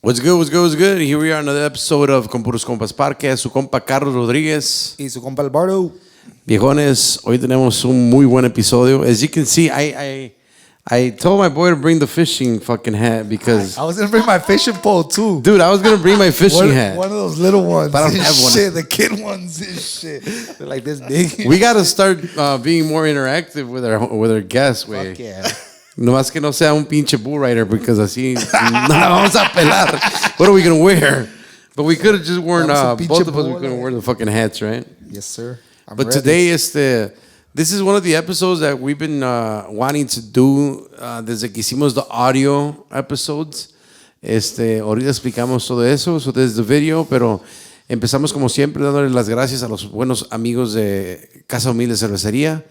What's good, what's good, what's good? Here we are, another episode of Puros Compas Podcast. Su compa Carlos Rodríguez. Y su compa Alberto. Viejones, hoy tenemos un muy buen episodio. As you can see, I told my boy to bring the fishing fucking hat because... I was going to bring my fishing pole too. Dude, I was going to bring my fishing hat. One of those little ones. But I don't have one. Shit, the kid ones is shit. They're like this big. We got to start being more interactive with our guests, güey. Fuck yeah. Nomás que no sea un pinche bull rider because así no la vamos a pelar. What are we going to wear? But we could have just worn, both of us, we could have worn the fucking hats, right? Yes, sir. But ready. Today, this is one of the episodes that we've been wanting to do desde que hicimos the audio episodes. Ahorita explicamos todo eso, so there's the video, pero empezamos como siempre dándole las gracias a los buenos amigos de Casa Humilde Cervecería,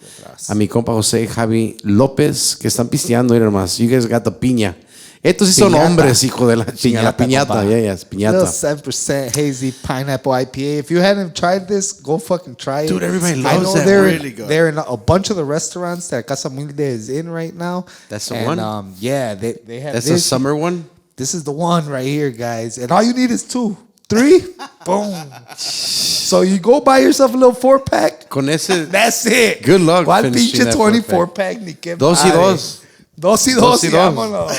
a mi compa José y Javi López, que están pisteando, mira nomás. You guys got the piña. Estos sí son hombres, hijo de la chingada. La piñata, yes, piñata. Little 7% hazy pineapple IPA. If you hadn't tried this, go fucking try it. Dude, everybody loves that. Really good. They're in a bunch of the restaurants that Casa Humilde is in right now. That's the one? Yeah, they have That's the summer one? This is the one right here, guys. And all you need is 2. 3, boom. So you go buy yourself a little 4-pack. Con ese. That's it. Good luck. ¿Cuál pinche 24-pack? Ni qué 2 y 2. 2 y 2. Vámonos.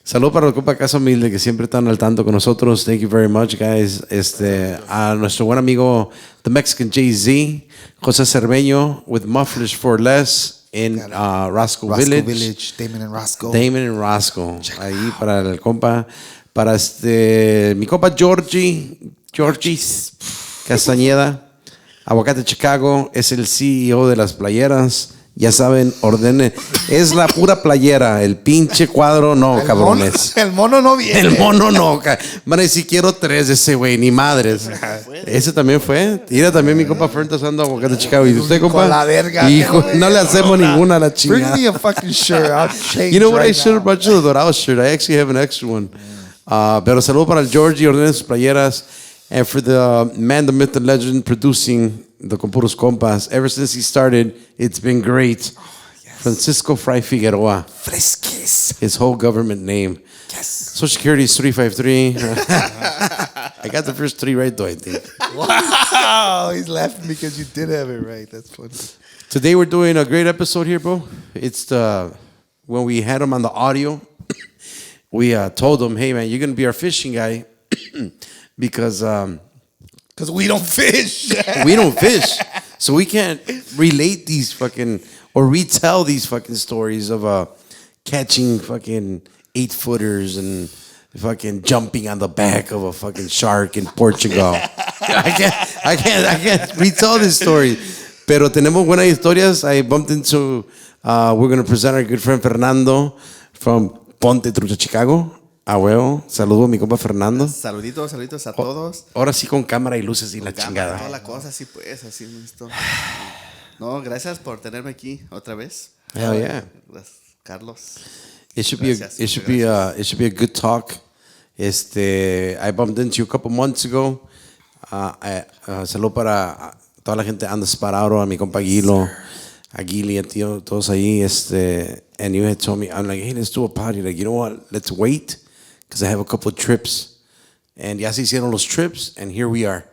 Salud para el compa Casa Humilde que siempre están al tanto con nosotros. Thank you very much, guys. A nuestro buen amigo, the Mexican Jay-Z, José Cerveño, with Mufflers for Less in Roscoe Village. Damon and Roscoe. Ahí para el compa. Para mi compa Georgie Castañeda, Aguacate Chicago, es el CEO de las playeras. Ya saben, ordenen. Es la pura playera. El pinche cuadro, no, cabrones. El mono no viene. El mono no. Van a decir, quiero 3 de ese güey, ni madres. Ese también fue. Mira, también mi compa Fern está usando Aguacate Chicago. ¿Y usted, compa? Con la verga. Hijo, no le hacemos ninguna a la chingada. Bring me a fucking shirt. I'll change. You know what? Right I should have brought you the Dorado shirt. I actually have an extra one. Pero saludo para el Georgie, ordenen sus playeras. And for the man, the myth, the legend, producing the Puros Compas. Ever since he started, it's been great. Oh, yes. Francisco Fry Figueroa. Fresquis. His whole government name. Yes. Social Security is 353. I got the first 3 right, though, I think. Wow. He's laughing because you did have it right. That's funny. Today we're doing a great episode here, bro. It's when we had him on the audio, we told him, hey, man, you're going to be our fishing guy because we don't fish. We don't fish. So we can't relate these fucking, or retell these fucking stories of catching fucking 8-footers and fucking jumping on the back of a fucking shark in Portugal. I can't retell this story. Pero tenemos buenas historias. I bumped into, we're going to present our good friend Fernando from Ponte Trucha, Chicago. Ah, huevo. Saludo a mi compa Fernando. Saluditos a todos. Ahora sí con cámara y luces y con la chingada. Toda la cosa, sí pues, así listo. No, gracias por tenerme aquí otra vez. Hell yeah. Gracias, Carlos. It should be a good talk. I bumped into you a couple months ago. Saludo para toda la gente on the spot out, a mi compa Guilo, a Guili, a tío, todos ahí. And you had told me, I'm like, hey, let's do a party. Like, you know what? Let's wait. Because I have a couple of trips. And ya se hicieron los trips. And here we are.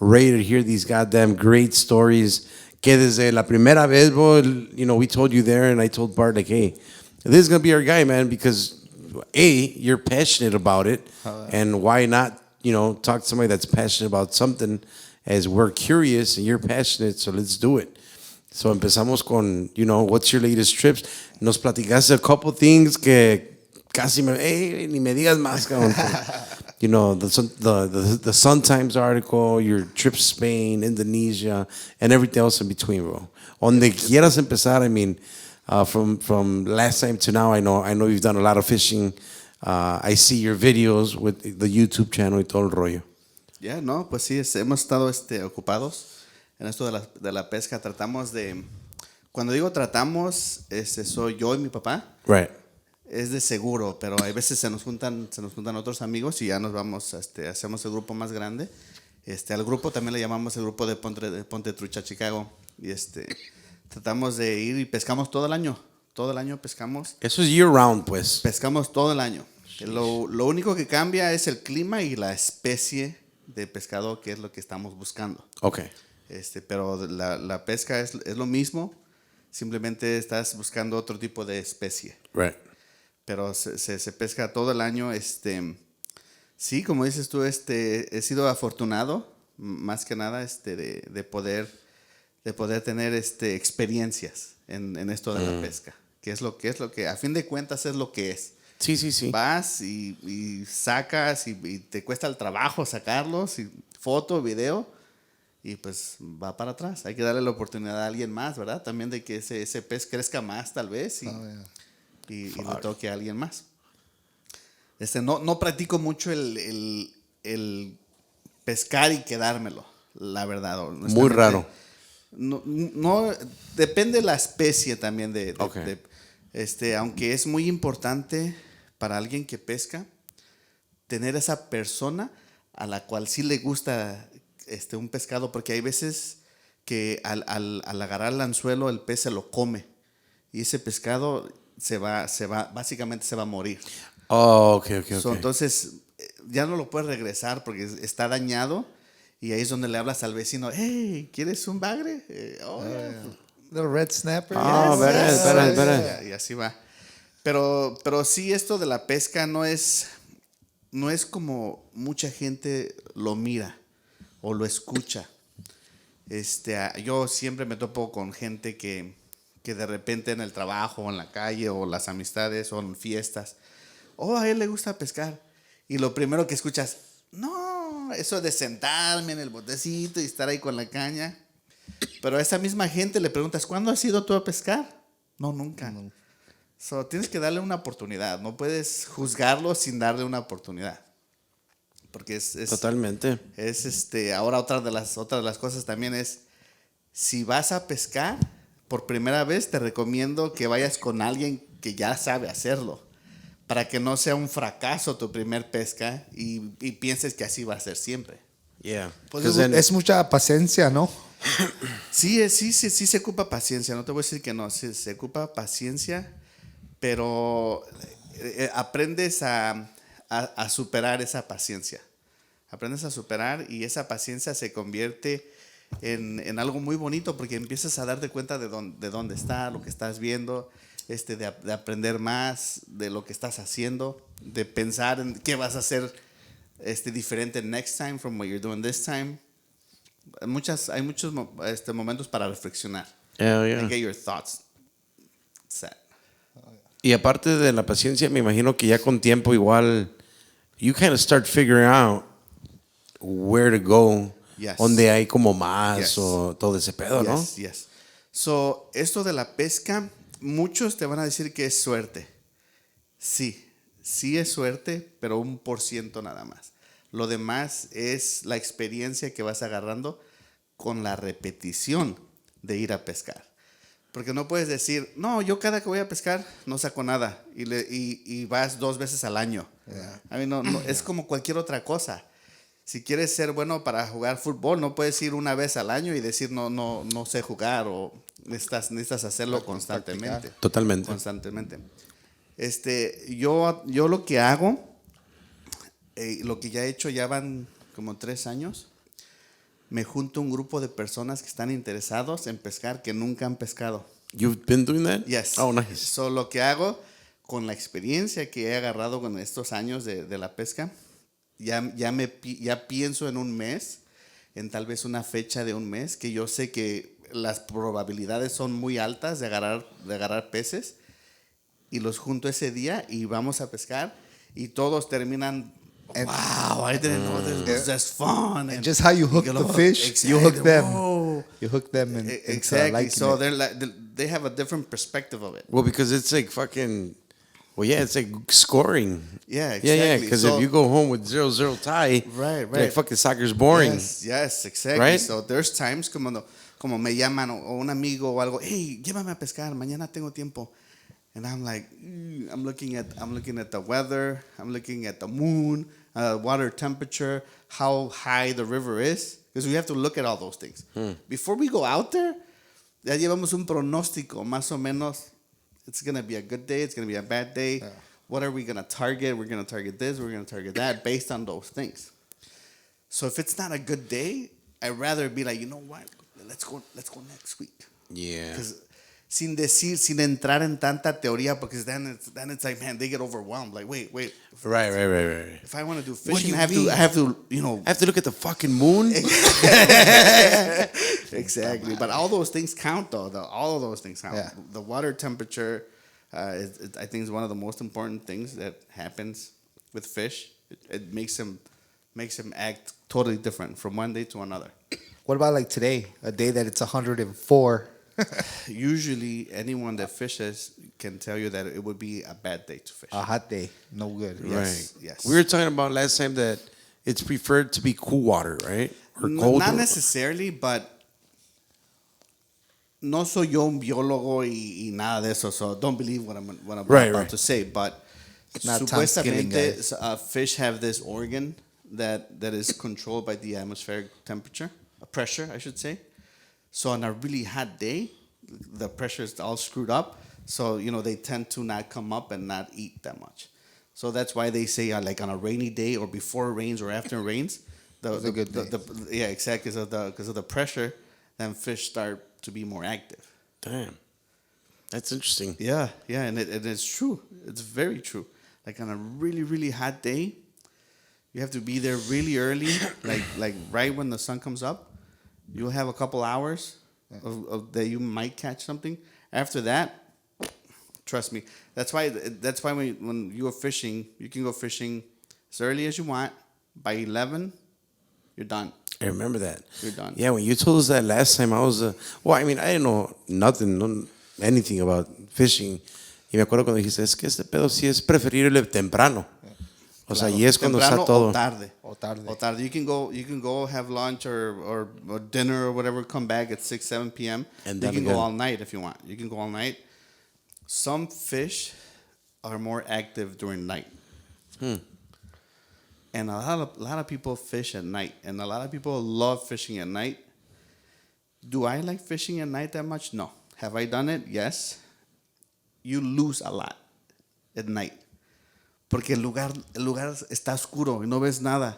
Ready to hear these goddamn great stories. Que desde la primera vez, bro, you know, we told you there. And I told Bart, like, hey, this is going to be our guy, man. Because, A, you're passionate about it. And why not, you know, talk to somebody that's passionate about something as we're curious and you're passionate. So let's do it. So empezamos con, you know, what's your latest trips? Nos platicaste a couple things que casi ni me digas más, cabrón. You know, the Sun Times article, your trip to Spain, Indonesia, and everything else in between, bro. Donde quieras empezar, I mean, from last time to now, I know you've done a lot of fishing. I see your videos with the YouTube channel y todo el rollo. Ya, no, pues sí, hemos estado ocupados en esto de la pesca. Tratamos de, cuando digo tratamos, soy yo y mi papá. Right. Es de seguro, pero hay veces se nos juntan otros amigos y ya nos vamos, hacemos el grupo más grande. Al grupo también le llamamos el grupo de Ponte Trucha Chicago y tratamos de ir y pescamos todo el año pescamos. Eso es year round, pues. Pescamos todo el año. Lo único que cambia es el clima y la especie de pescado, que es lo que estamos buscando. Okay. Pero la pesca es lo mismo, simplemente estás buscando otro tipo de especie. Right. Pero se pesca todo el año. Sí, como dices tú, he sido afortunado, más que nada, de poder tener experiencias en esto de la pesca, que es lo que a fin de cuentas es lo que es. Sí. Vas y sacas y te cuesta el trabajo sacarlos, y foto, video, y pues va para atrás. Hay que darle la oportunidad a alguien más, ¿verdad? También de que ese pez crezca más tal vez y le toque a alguien más. No practico mucho el pescar y quedármelo, la verdad. Muy raro. No, depende de la especie también Okay. aunque es muy importante para alguien que pesca tener esa persona a la cual sí le gusta un pescado, porque hay veces que al agarrar el anzuelo el pez se lo come y ese pescado básicamente se va a morir. Oh, okay. Entonces ya no lo puedes regresar porque está dañado, y ahí es donde le hablas al vecino: hey, ¿quieres un bagre? Little red snapper. Better. Y así va. Pero sí, esto de la pesca no es como mucha gente lo mira o lo escucha. Yo siempre me topo con gente que de repente en el trabajo o en la calle o las amistades o en fiestas, a él le gusta pescar, y lo primero que escuchas: no, eso de sentarme en el botecito y estar ahí con la caña. Pero a esa misma gente le preguntas: ¿cuándo has ido tú a pescar? No, nunca. Tienes que darle una oportunidad. No puedes juzgarlo sin darle una oportunidad. Porque es Totalmente. Ahora otra de las cosas también es: si vas a pescar por primera vez, te recomiendo que vayas con alguien que ya sabe hacerlo, para que no sea un fracaso tu primer pesca y pienses que así va a ser siempre. Yeah. Pues es mucha paciencia, ¿no? Sí se ocupa paciencia, no te voy a decir que no, se ocupa paciencia, pero aprendes a superar esa paciencia. Aprendes a superar, y esa paciencia se convierte en algo muy bonito, porque empiezas a darte cuenta de dónde está, lo que estás viendo, de aprender más de lo que estás haciendo, de pensar en qué vas a hacer diferente next time from what you're doing this time. Hay muchos momentos para reflexionar. Yeah. And get your thoughts set. Y aparte de la paciencia, me imagino que ya con tiempo igual you kind of start figuring out where to go, Yes. donde hay como más Yes. o todo ese pedo, ¿no? Yes. So, esto de la pesca, muchos te van a decir que es suerte. Sí es suerte, pero 1% nada más. Lo demás es la experiencia que vas agarrando con la repetición de ir a pescar. Porque no puedes decir: no, yo cada que voy a pescar no saco nada, y vas 2 veces al año. Yeah. A mí no, es como cualquier otra cosa. Si quieres ser bueno para jugar fútbol, no puedes ir una vez al año y decir no sé jugar, o necesitas hacerlo constantemente. Totalmente. Constantemente. Yo lo que hago, lo que ya he hecho, ya van como 3 años. Me junto un grupo de personas que están interesados en pescar, que nunca han pescado. You've been doing that? Yes. Oh, nice. So, lo que hago, con la experiencia que he agarrado con estos años de la pesca, ya pienso en un mes, en tal vez una fecha de un mes, que yo sé que las probabilidades son muy altas de agarrar peces, y los junto ese día y vamos a pescar, y todos terminan: wow, I didn't know this was just fun. And just how you hook the fish, exactly. you hook them. Whoa. You hook them into Exactly. liking So it. they have a different perspective of it. Well, because it's like it's like scoring. Yeah, exactly. Yeah, because if you go home with 0-0 tie, Right. like fucking soccer's boring. Yes, exactly. Right? So there's times como me llaman o un amigo o algo: hey, llévame a pescar, mañana tengo tiempo. And I'm like, I'm looking at the weather, I'm looking at the moon, water temperature, how high the river is, because we have to look at all those things. Before we go out there, ya llevamos un pronóstico, más o menos. It's going to be a good day, it's going to be a bad day. what are we gonna target? We're gonna target this. We're gonna target that based on those things. So if it's not a good day, I'd rather be like, you know what? Let's go next week. Yeah. Because sin entrar en tanta teoría, because then it's like, man, they get overwhelmed. Like, wait. Right. If I want to do What do fishing, you I have to, I have to look at the fucking moon. Exactly. But all those things count, though. All of those things count. Yeah. The water temperature, I think, is one of the most important things that happens with fish. It makes them act totally different from one day to another. What about like today? A day that it's 104. Usually, anyone that fishes can tell you that it would be a bad day to fish. A hot day. No good. Yes, Right. yes. We were talking about last time that it's preferred to be cool water, right? Or cold. Not necessarily, but no soy yo un biólogo y nada de eso, so don't believe what I'm about to say. But Not tongue-skilling, supuestamente, fish have this organ that is controlled by the atmospheric pressure, I should say. So on a really hot day, the pressure is all screwed up. So, they tend to not come up and not eat that much. So that's why they say like on a rainy day or before it rains or after it rains, yeah, exactly. Because of the pressure, then fish start to be more active. Damn. That's interesting. Yeah, and it's true. It's very true. Like on a really, really hot day, you have to be there really early, like right when the sun comes up. You'll have a couple hours of that you might catch something. After that, trust me. That's why when you go fishing, you can go fishing as early as you want. By 11, you're done. I remember that. You're done. Yeah, when you told us that last time, I was, I didn't know anything about fishing. Y me acuerdo cuando dijiste, es que este pedo sí es preferible temprano. O sea, y es cuando está todo. O tarde. You can go have lunch or dinner or whatever, come back at 6, 7 p.m. And you then can again. go all night if you want. You can go all night. Some fish are more active during night. And a lot of people fish at night. And a lot of people love fishing at night. Do I like fishing at night that much? No. Have I done it? Yes. You lose a lot at night. Porque el lugar está oscuro y no ves nada.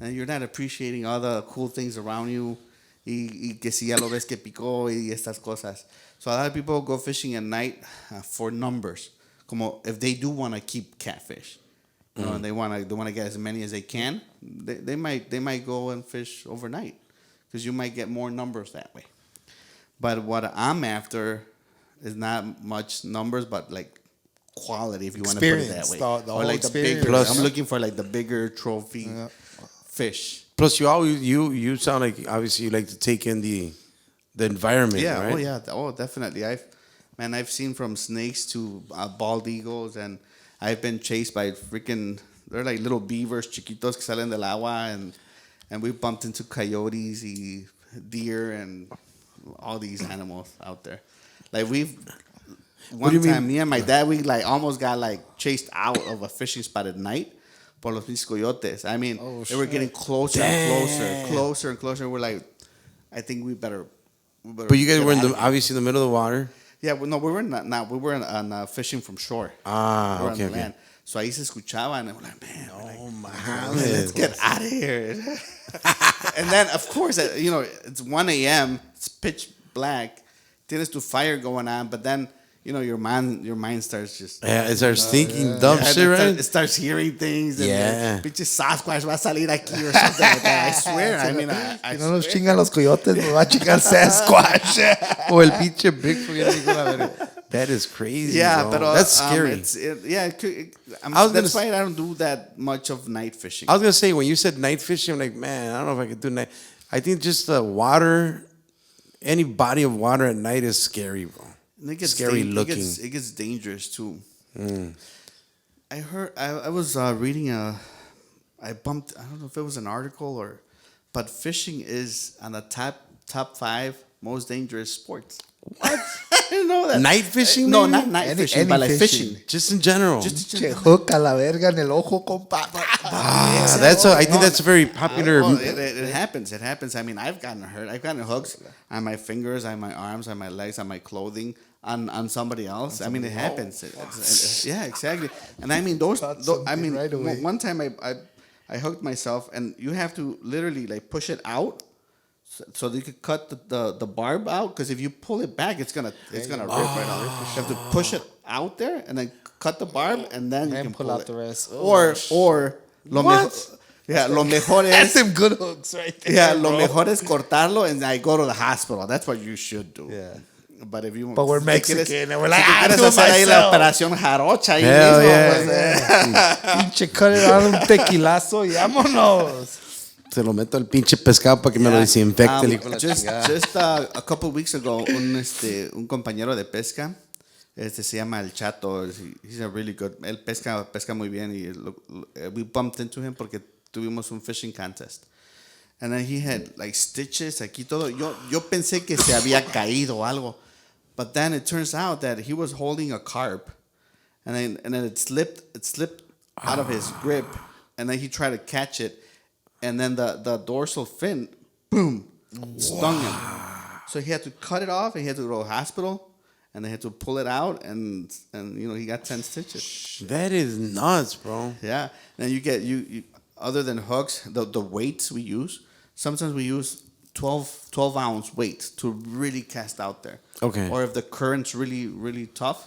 And you're not appreciating all the cool things around you. Y que si ya lo ves que picó y estas cosas. So a lot of people go fishing at night for numbers. Como if they do want to keep catfish. And they want to get as many as they can. They might go and fish overnight. Because you might get more numbers that way. But what I'm after is not much numbers, but like quality, if you want to put it that way. The whole like experience. I'm looking for like the bigger trophy fish. Plus, you sound like obviously you like to take in the environment, Yeah, right? Definitely. I've seen from snakes to bald eagles, and I've been chased by they're like little beavers, chiquitos que salen del agua, and we bumped into coyotes, y deer, and all these animals out there. Like one time, me and my dad, we like almost got like chased out of a fishing spot at night por los mis coyotes. I mean, they were getting closer and closer. We're like, I think we better. But you guys were obviously in the middle of the water. Yeah, well, no, we were not. We were on fishing from shore. Okay, on the okay. land. So ahí se escuchaba, and we're like, man, Let's get out of here. And then, of course, it's 1 a.m. It's pitch black. Tienes tu fire going on, but then, your mind starts just... Yeah, it starts thinking dumb shit, right? It starts hearing things. Yeah. Pinche Sasquatch va a salir aquí or something like that. I swear. I mean, I Si no nos chingan los coyotes, nos va a chingar Sasquatch. O el pinche Bigfoot. That is crazy. Yeah, bro. but That's scary. That's why I don't do that much of night fishing. I was gonna say when you said night fishing, I'm like, man, I don't know if I could do night. I think just the water, any body of water at night is scary, bro. It gets scary looking. It gets dangerous too. I heard. I was reading I don't know if it was an article but fishing is on the top 5 most dangerous sports. What? I didn't know that. Night fishing? No, maybe? not night fishing, but like fishing. Just in general. Che, hook a la verga en el ojo, compa. I think that's a very popular. It happens. It happens. I mean, I've gotten hurt. I've gotten hooks on my fingers, on my arms, on my legs, on my clothing, on somebody else. I mean, it happens. Yeah, exactly. And I mean, I mean, right away. one time I hooked myself, and you have to literally like push it out. So you could cut the barb out, because if you pull it back, it's gonna rip right out. You have to push it out there and then cut the barb, and then you can pull out the rest. Or lo mejor, lo mejor That's es some good hooks right there. yeah, lo bro. mejor es cortarlo and I go to the hospital. That's what you should do. Yeah. But if you But we're si Mexican quieres- and we're like, si I quieres do it hacer ahí la myself. operación jarocha ahí Hell mismo, yeah. pues, Pinche cut it out, un tequilazo y vámonos. Se lo meto al pinche pescado para que me lo desinfecte el hijo de la just chingada. a couple weeks ago, un compañero de pesca, se llama El Chato. He's a really good. Él pesca muy bien, y we bumped into him porque tuvimos un fishing contest. And then he had like stitches aquí todo. Yo pensé que se había caído o algo, but then it turns out that he was holding a carp, and then it slipped out of his grip, and then he tried to catch it. And then the dorsal fin, boom, stung him. So he had to cut it off, and he had to go to the hospital, and they had to pull it out, and he got 10 stitches. That is nuts, bro. Yeah. And you get you other than hooks, the weights we use. Sometimes we use 12 ounce weights to really cast out there. Okay. Or if the current's really really tough,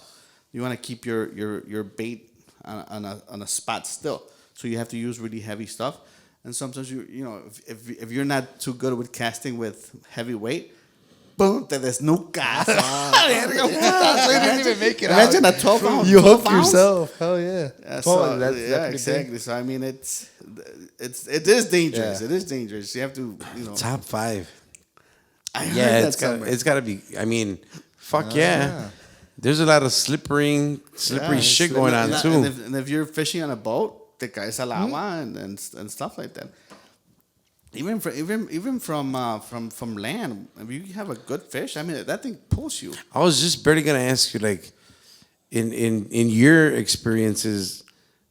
you want to keep your bait on a spot still. So you have to use really heavy stuff. And sometimes if you're not too good with casting with heavy weight, boom, te desnucas. You didn't even make it Imagine out. a 12 ounce. You 12 hooked ounce? yourself. Hell yeah. Yeah, Oh, that's pretty big. exactly. So I mean, it is dangerous. Yeah. It is dangerous. You have to, Top 5. I heard Yeah, that somewhere. it's gotta be. I mean, fuck yeah. There's a lot of slippery shit going on too. And if you're fishing on a boat, te caes al agua and stuff like that. Even from land, if you have a good fish, I mean, that thing pulls you. I was just barely gonna ask you, like, in your experiences,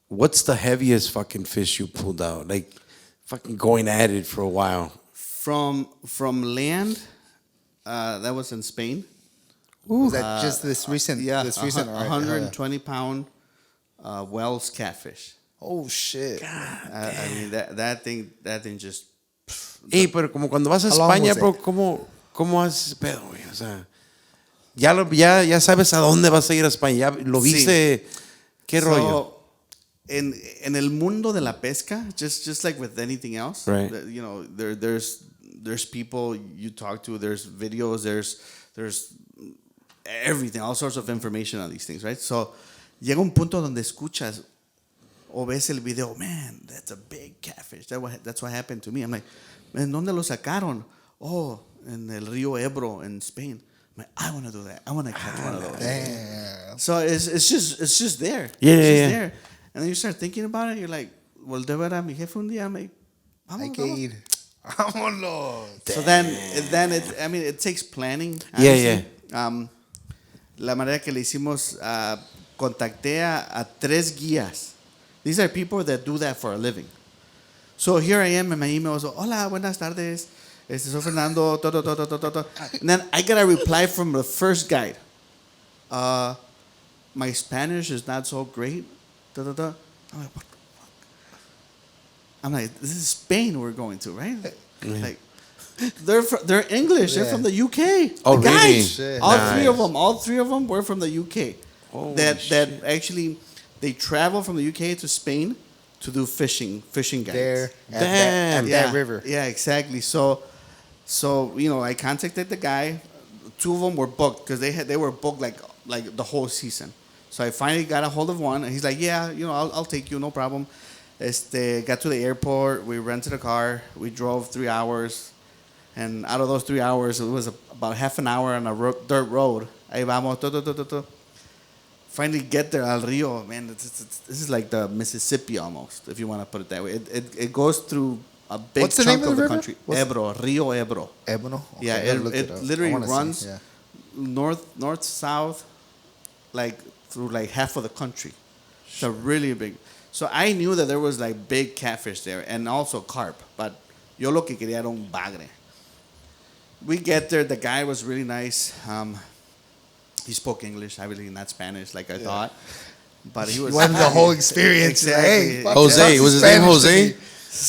what's the heaviest fucking fish you pulled out? Like, fucking going at it for a while. From land, that was in Spain. Was that just this recent? Yeah, This recent. 120 pound Wells catfish. Oh shit. I mean that thing just. Ey, pero como cuando vas a How long España, was bro, it? ¿cómo haces ese pedo, güey? O sea, ya sabes a dónde vas a ir a España. Ya lo viste. ¿Qué rollo? En el mundo de la pesca, just like with anything else, Right. There's people you talk to, there's videos, there's everything, all sorts of information on these things, right? So llega un punto donde escuchas o ves el video, man, that's a big catfish. That's what happened to me. I'm like, man, ¿dónde lo sacaron? Oh, en el río Ebro in Spain. I'm like, I want to do that. I want to catch one of those. Damn. So it's just there. Yeah, it's just yeah. there. And then you start thinking about it. You're like, well, de verdad, mi jefe un día. I'm like, Hay vamos, que vamos. ir. Vámonos. So then it takes planning. Yeah, honestly. La manera que le hicimos, contacté a 3 guías. These are people that do that for a living. So here I am in my emails. Hola, buenas tardes. Soy Fernando. And then I get a reply from the first guide. My Spanish is not so great. I'm like, what the fuck? I'm like, this is Spain we're going to, right? Like, they're English. They're Yeah. from the UK. Oh, The really? guys, Shit. all Nice. three of them were from the UK. Holy that shit. actually they travel from the UK to Spain to do fishing guides. There. At Damn. that river. Yeah, exactly. So I contacted the guy. 2 of them were booked because they were booked like the whole season. So I finally got a hold of one, and he's like, yeah, I'll take you, no problem. Got to the airport. We rented a car. We drove 3 hours, and out of those 3 hours, it was about half an hour on a dirt road. Ahí vamos, finally get there al río, man. This is like the Mississippi almost, if you want to put it that way. It goes through a big What's the chunk name of of the the river? country. What's- Ebro, Rio Ebro. Ebono? Okay, Yeah, I gotta look it up. I literally wanna see, runs yeah. north south, like through like half of the country. So really big. So I knew that there was like big catfish there and also carp, but Yo lo que quería era un bagre. We get there. The guy was really nice. He spoke English, obviously not Spanish like I thought. But he was... You wanted the whole experience. Exactly. Hey, fuck Jose, it, was his Spanish name to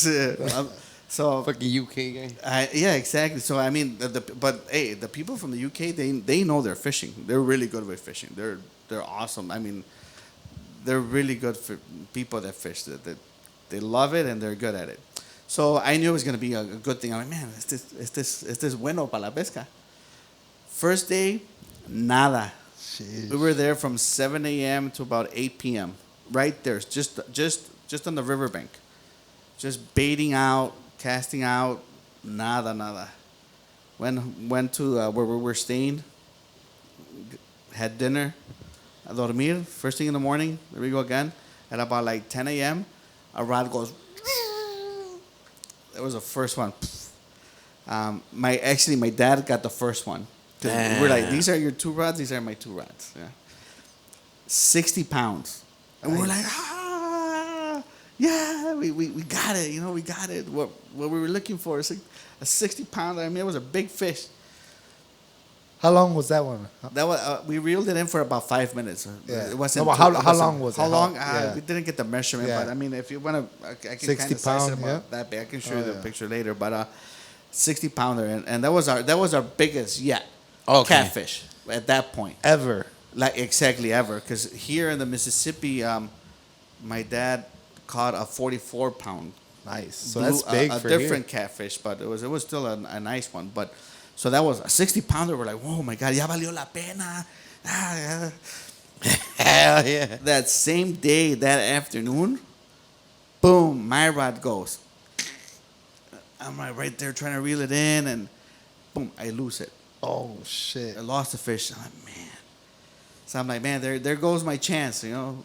Jose? me. So Fucking UK guy. yeah, exactly. So I mean, but hey, the people from the UK, they know they're fishing. They're really good with fishing. They're awesome. I mean, they're really good for people that fish. That they love it and they're good at it. So I knew it was gonna be a good thing. I'm like, man, este bueno para la pesca. First day, nada. Jeez. We were there from 7 a.m. to about 8 p.m. Right there, just on the riverbank, just baiting out, casting out, nada. Went to where we were staying, had dinner, a dormir. First thing in the morning, there we go again. At about like 10 a.m., a rod goes. That was the first one. My dad got the first one. We're like, these are your 2 rods. These are my 2 rods. Yeah, 60 pounds, and we're like, yeah, we got it. We got it. What we were looking for is a 60-pounder. I mean, it was a big fish. How long was that one? That was we reeled it in for about 5 minutes. Yeah. It wasn't. No, but how long was it? How long? Yeah. We didn't get the measurement, Yeah. but I mean, if you want to, I can 60 kind of size it pound, about yeah. that big. I can show you the picture later, but 60-pounder, and that was our biggest yet. Okay. Catfish at that point. Ever. Like exactly ever, because here in the Mississippi, my dad caught a 44-pound. Nice. So that's big a for different here. catfish, but it was still a nice one. But so that was a 60-pounder. We're like, oh my god, ya valió la pena. Hell yeah. That same day, that afternoon, boom, my rod goes. I'm like right there trying to reel it in, and boom, I lose it. Oh shit. I lost the fish. I'm like, man. So I'm like, man, there goes my chance, And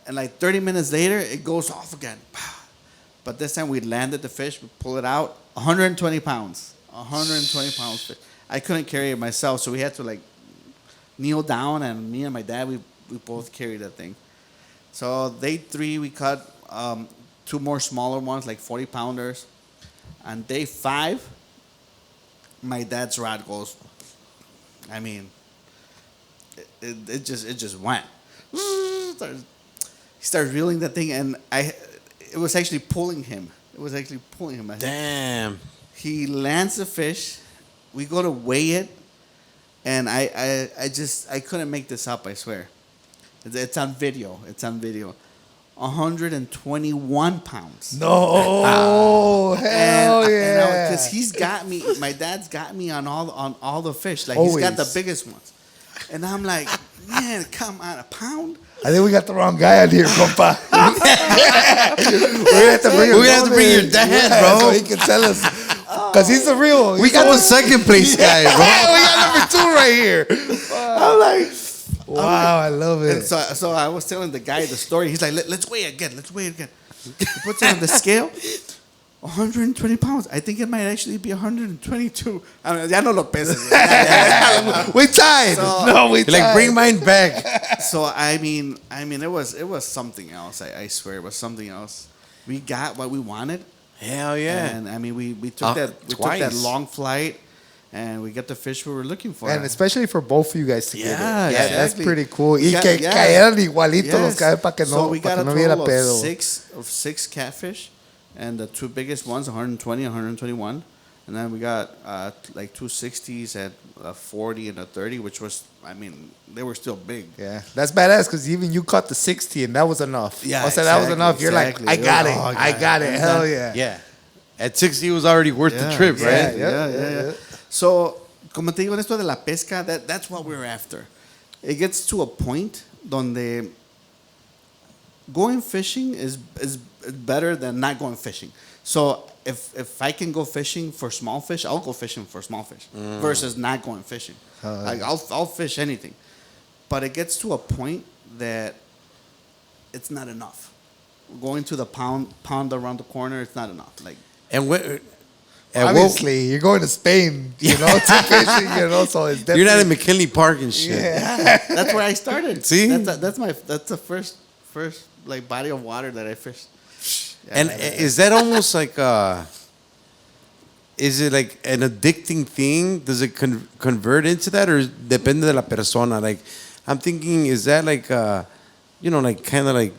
like 30 minutes later, it goes off again. But this time we landed the fish, we pull it out, 120 pounds. 120 pounds fish. I couldn't carry it myself, so we had to like kneel down, and me and my dad, we both carried that thing. So day 3, we caught 2 more smaller ones, like 40-pounders. On day 5, my dad's rod goes. I mean, it just went. He started reeling that thing, and it was actually pulling him. Damn. He lands the fish. We go to weigh it, and I couldn't make this up. I swear, it's on video. 121 pounds. No, hell yeah. Because he's got me. My dad's got me on all the fish. Like Always. he's got the biggest ones, and I'm like, man, come on, a pound. I think we got the wrong guy out here, compa. We're gonna have to bring your dad, bro. so he can tell us. Because he's the real. We got the second place guy, bro. We got number 2 right here. I'm like, Wow, I love it. and so I was telling the guy the story. He's like, let's weigh it again. He puts it on the scale. 120 pounds. I think it might actually be 122. I mean, ya no lo pesas. We tied. We tied. Like, bring mine back. So I mean, it was something else. I swear, it was something else. We got what we wanted. Hell yeah. And I mean, we took took that long flight, and we got the fish we were looking for. And especially for both of you guys together. Yeah, That's exactly. pretty cool. Y got- que yeah. cayeran igualitos los Yes. caes para que So no, we pa' got que a no hubiera total pedo. of six catfish, and the 2 biggest ones, 120, 121. And then we got like 260s at a 40 and a 30, which was, I mean, they were still big. Yeah, that's badass because even you caught the 60 and that was enough. Yeah, I said that was exactly, enough. You're exactly. like, I got it. Oh, I got it. And Hell then- yeah. Yeah. At 60, it was already worth the trip, right? Yeah. So, como te digo, en esto de la pesca, that's what we're after. It gets to a point donde going fishing is better than not going fishing. So if I can go fishing for small fish, I'll go fishing for small fish versus not going fishing. Like I'll fish anything, but it gets to a point that it's not enough. Going to the pond around the corner, it's not enough. Like And what? Obviously, you're going to Spain, to fishing, so it's definitely. You're not in McKinley Park and shit. Yeah. that's where I started. See? that's the first like body of water that I fished. Yeah, And is that almost like is it like an addicting thing? Does it convert into that, or depende de la persona? Like, I'm thinking, is that like, like kind of like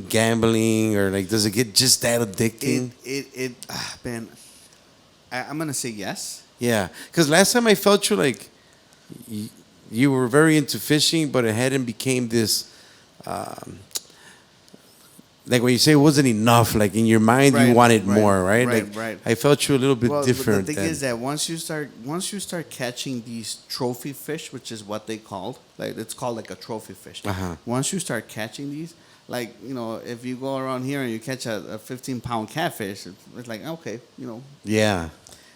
gambling, or like, does it get just that addicting? Man, I'm gonna say yes. Yeah, because last time I felt you like you were very into fishing, but it hadn't became this. Like when you say it wasn't enough, like in your mind you wanted more, right? Like, I felt you a little bit different. The thing is that once you start catching these trophy fish, which is what they called, like it's called like a trophy fish. Once you start catching these, like if you go around here and you catch a 15-pound catfish, it's like okay, Yeah.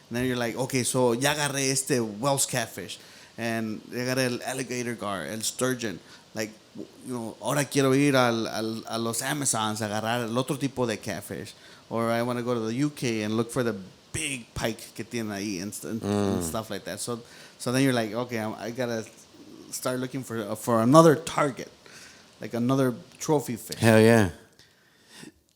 And then you're like, okay, so ya agarré este Wells catfish, and ya agarré el alligator gar, el sturgeon. Like, ahora quiero ir a los Amazons a agarrar el otro tipo de catfish. Or I want to go to the UK and look for the big pike que tienen ahí and stuff like that. So then you're like, okay, I got to start looking for another target, like another trophy fish. Hell yeah.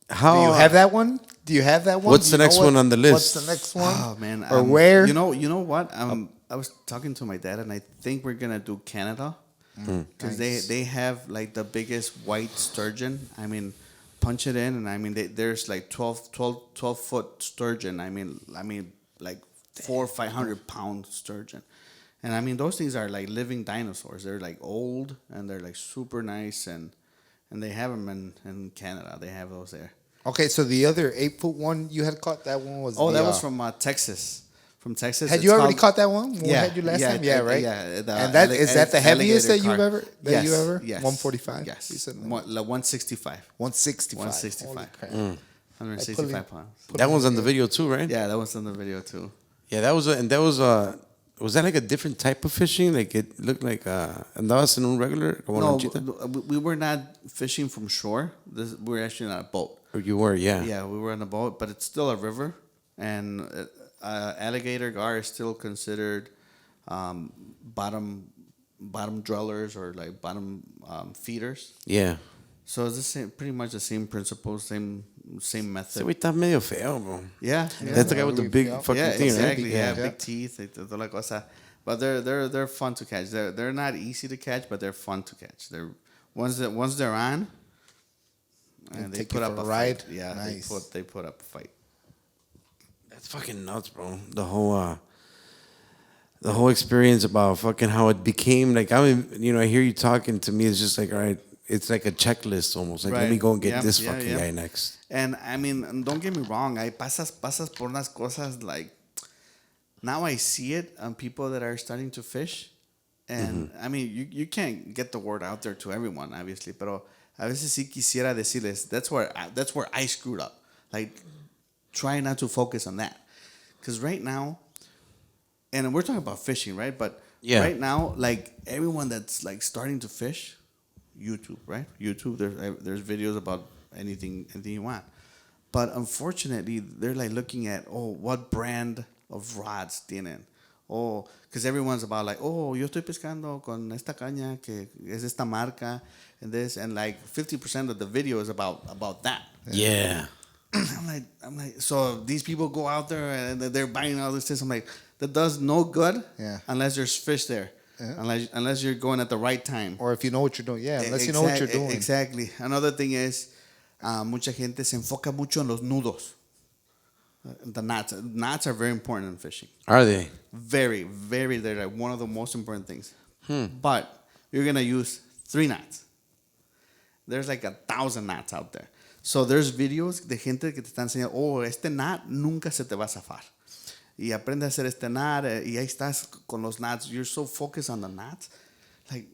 How Do you have that one? Do you have that one? What's the next one on the list? What's the next one? Oh man, Or where? You know what? I was talking to my dad, and I think we're gonna do Canada because they have like the biggest white sturgeon. I mean, punch it in, and I mean there's like 12-foot sturgeon. I mean like 400 or 500 pound sturgeon, and I mean those things are like living dinosaurs. They're like old and they're like super nice, and they have them in Canada. They have those there. Okay, so the other 8-foot one you had caught, that one was that was from Texas. From Texas. Had you already caught that one? When we Yeah, had you last time? yeah, Yeah, right? yeah, And that is that the heaviest that you've alligator ever? Yes. 145? Yes. You said 165. 165. 165. Holy crap. 165 pounds. That one's on the video too, right? Yeah, that was on the video too. Yeah, that was that like a different type of fishing? Like it looked like andabas en un regular como No, lanchita? we were not fishing from shore. We were actually on a boat. Or you were, yeah. Yeah, we were on a boat, but it's still a river, and alligator gar is still considered bottom dwellers or like bottom feeders. Yeah. So it's the same, pretty much the same principles, same method. Ese güey está medio feo, bro. Yeah, That's the guy with the big fucking yeah, thing, exactly. right? Yeah, big teeth, like, toda la cosa. But they're fun to catch. They're not easy to catch, but they're fun to catch. They're once they're on, and they put up a ride. Fight. Yeah, nice. they put up a fight. That's fucking nuts, bro. The whole experience about fucking how it became like I hear you talking to me. It's just like, all right, it's like a checklist almost. Like let me go and get this fucking guy next. And I mean, don't get me wrong. I pasas por unas cosas like now I see it on people that are starting to fish, and I mean you can't get the word out there to everyone, obviously, pero a veces sí quisiera decirles that's where I screwed up. Like, try not to focus on that, because right now, and we're talking about fishing, right? But right now, like everyone that's like starting to fish, YouTube, right? YouTube, there's videos about anything you want, but unfortunately, they're like looking at what brand of rods tienen. Because everyone's about like, yo estoy pescando con esta caña que es esta marca and this, and like 50% of the video is about that. Yeah. I'm like, so these people go out there and they're buying all this stuff. I'm like, that does no good unless there's fish there. Yeah. Unless you're going at the right time. Or if you know what you're doing. Yeah, unless you know what you're doing. Exactly. Another thing is, mucha gente se enfoca mucho en los nudos. The knots. Knots are very important in fishing. Are they? Very, very. They're like one of the most important things. But you're going to use 3 knots. There's like 1,000 knots out there. So there's videos de gente que te están enseñando, este knot nunca se te va a zafar. Y aprende a hacer este knot, y ahí estás con los knots. You're so focused on the knots. Like,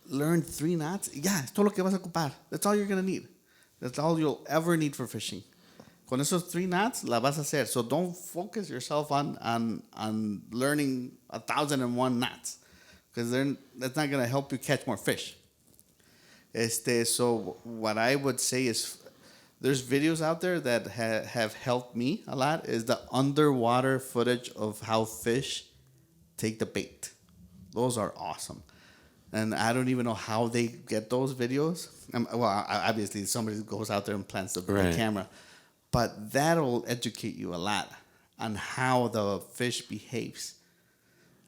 learn 3 knots. Ya, es todo lo que vas a ocupar. That's all you're going to need. That's all you'll ever need for fishing. Con esos 3 knots, la vas a hacer. So don't focus yourself on learning 1,001 knots, because that's not going to help you catch more fish. So what I would say is, there's videos out there that have helped me a lot. Is the underwater footage of how fish take the bait. Those are awesome. And I don't even know how they get those videos. Obviously somebody goes out there and plants the camera. But that'll educate you a lot on how the fish behaves.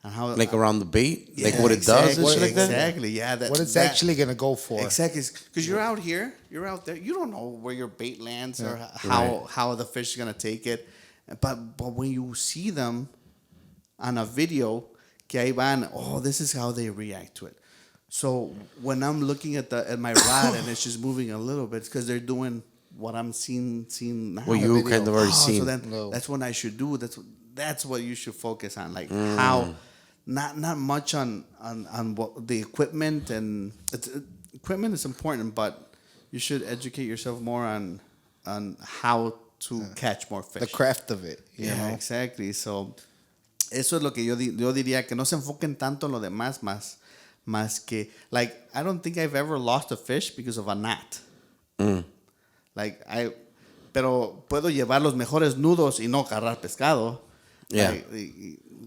And how Like around the bait, like Yeah, what it does and exactly, shit like that. Exactly, yeah. What it's actually gonna go for. Exactly, because you're out here, you're out there. You don't know where your bait lands or Right. how the fish is gonna take it. But when you see them on a video, que ahí van, oh, this is how they react to it. So when I'm looking at my rod and it's just moving a little bit, it's because they're doing what I'm seeing now. What you kind of already So seen. then that's what I should do. That's what you should focus on, like how. Not much on what the equipment and equipment is important, but you should educate yourself more on how to catch more fish. The craft of it. You know? Exactly. So eso es lo que yo diría, que no se enfoquen tanto en lo demás, más que, like, I don't think I've ever lost a fish because of a gnat. Like pero puedo llevar los mejores nudos y no agarrar pescado. Yeah.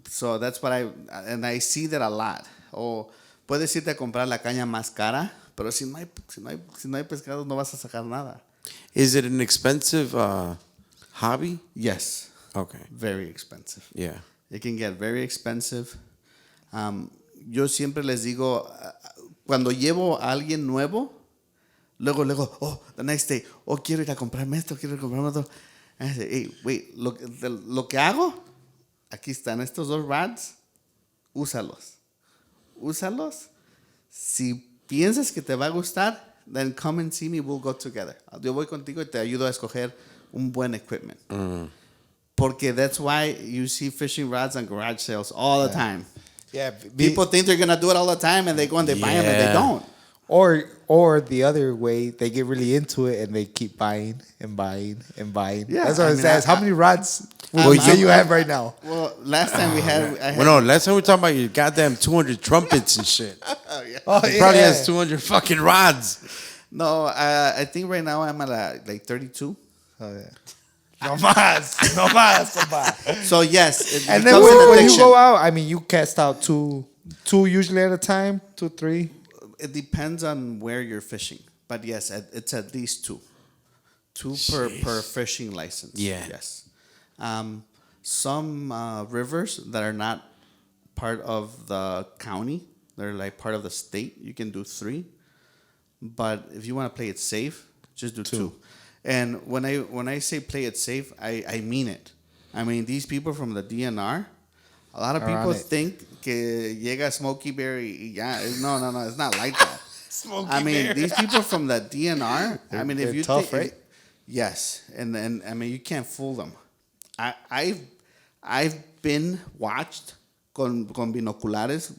So that's what I see that a lot. O puedes irte a comprar la caña más cara, pero si no hay pescado no vas a sacar nada. Is it an expensive hobby? Yes. Okay. Very expensive. Yeah. It can get very expensive. Yo siempre les digo, cuando llevo a alguien nuevo, luego, oh, the next day, oh, quiero ir a comprarme esto, quiero ir a comprarme esto. I say, hey, wait, lo que hago, aquí están estos dos rods, úsalos. Si piensas que te va a gustar, then come and see me, we'll go together. Yo voy contigo y te ayudo a escoger un buen equipment. Porque that's why you see fishing rods on garage sales all the time. Yeah. People think they're going to do it all the time and they go and they buy them and they don't. Or the other way, they get really into it and they keep buying and buying and buying. Yeah, That's what it says. How many rods you have right now? Well, last time I had Well, no, last time we talking about your goddamn 200 trumpets and shit. He probably has 200 fucking rods. No, I think right now I'm at like 32. Oh, yeah. No más, compa. So yes, And then when you go out, I mean, you cast out two usually at a time, 2, 3. It depends on where you're fishing, but yes, it's at least two per fishing license. Yeah. Yes. Some rivers that are not part of the county, they're like part of the state. You can do 3, but if you want to play it safe, just do 2. And when I say play it safe, I mean it. I mean, these people from the DNR, a lot of people think que llega Smokey Bear y ya. No, it's not like that. I mean, these people from the DNR, I mean, if you tough, right? Yes, and I mean, you can't fool them. I've been watched con binoculares.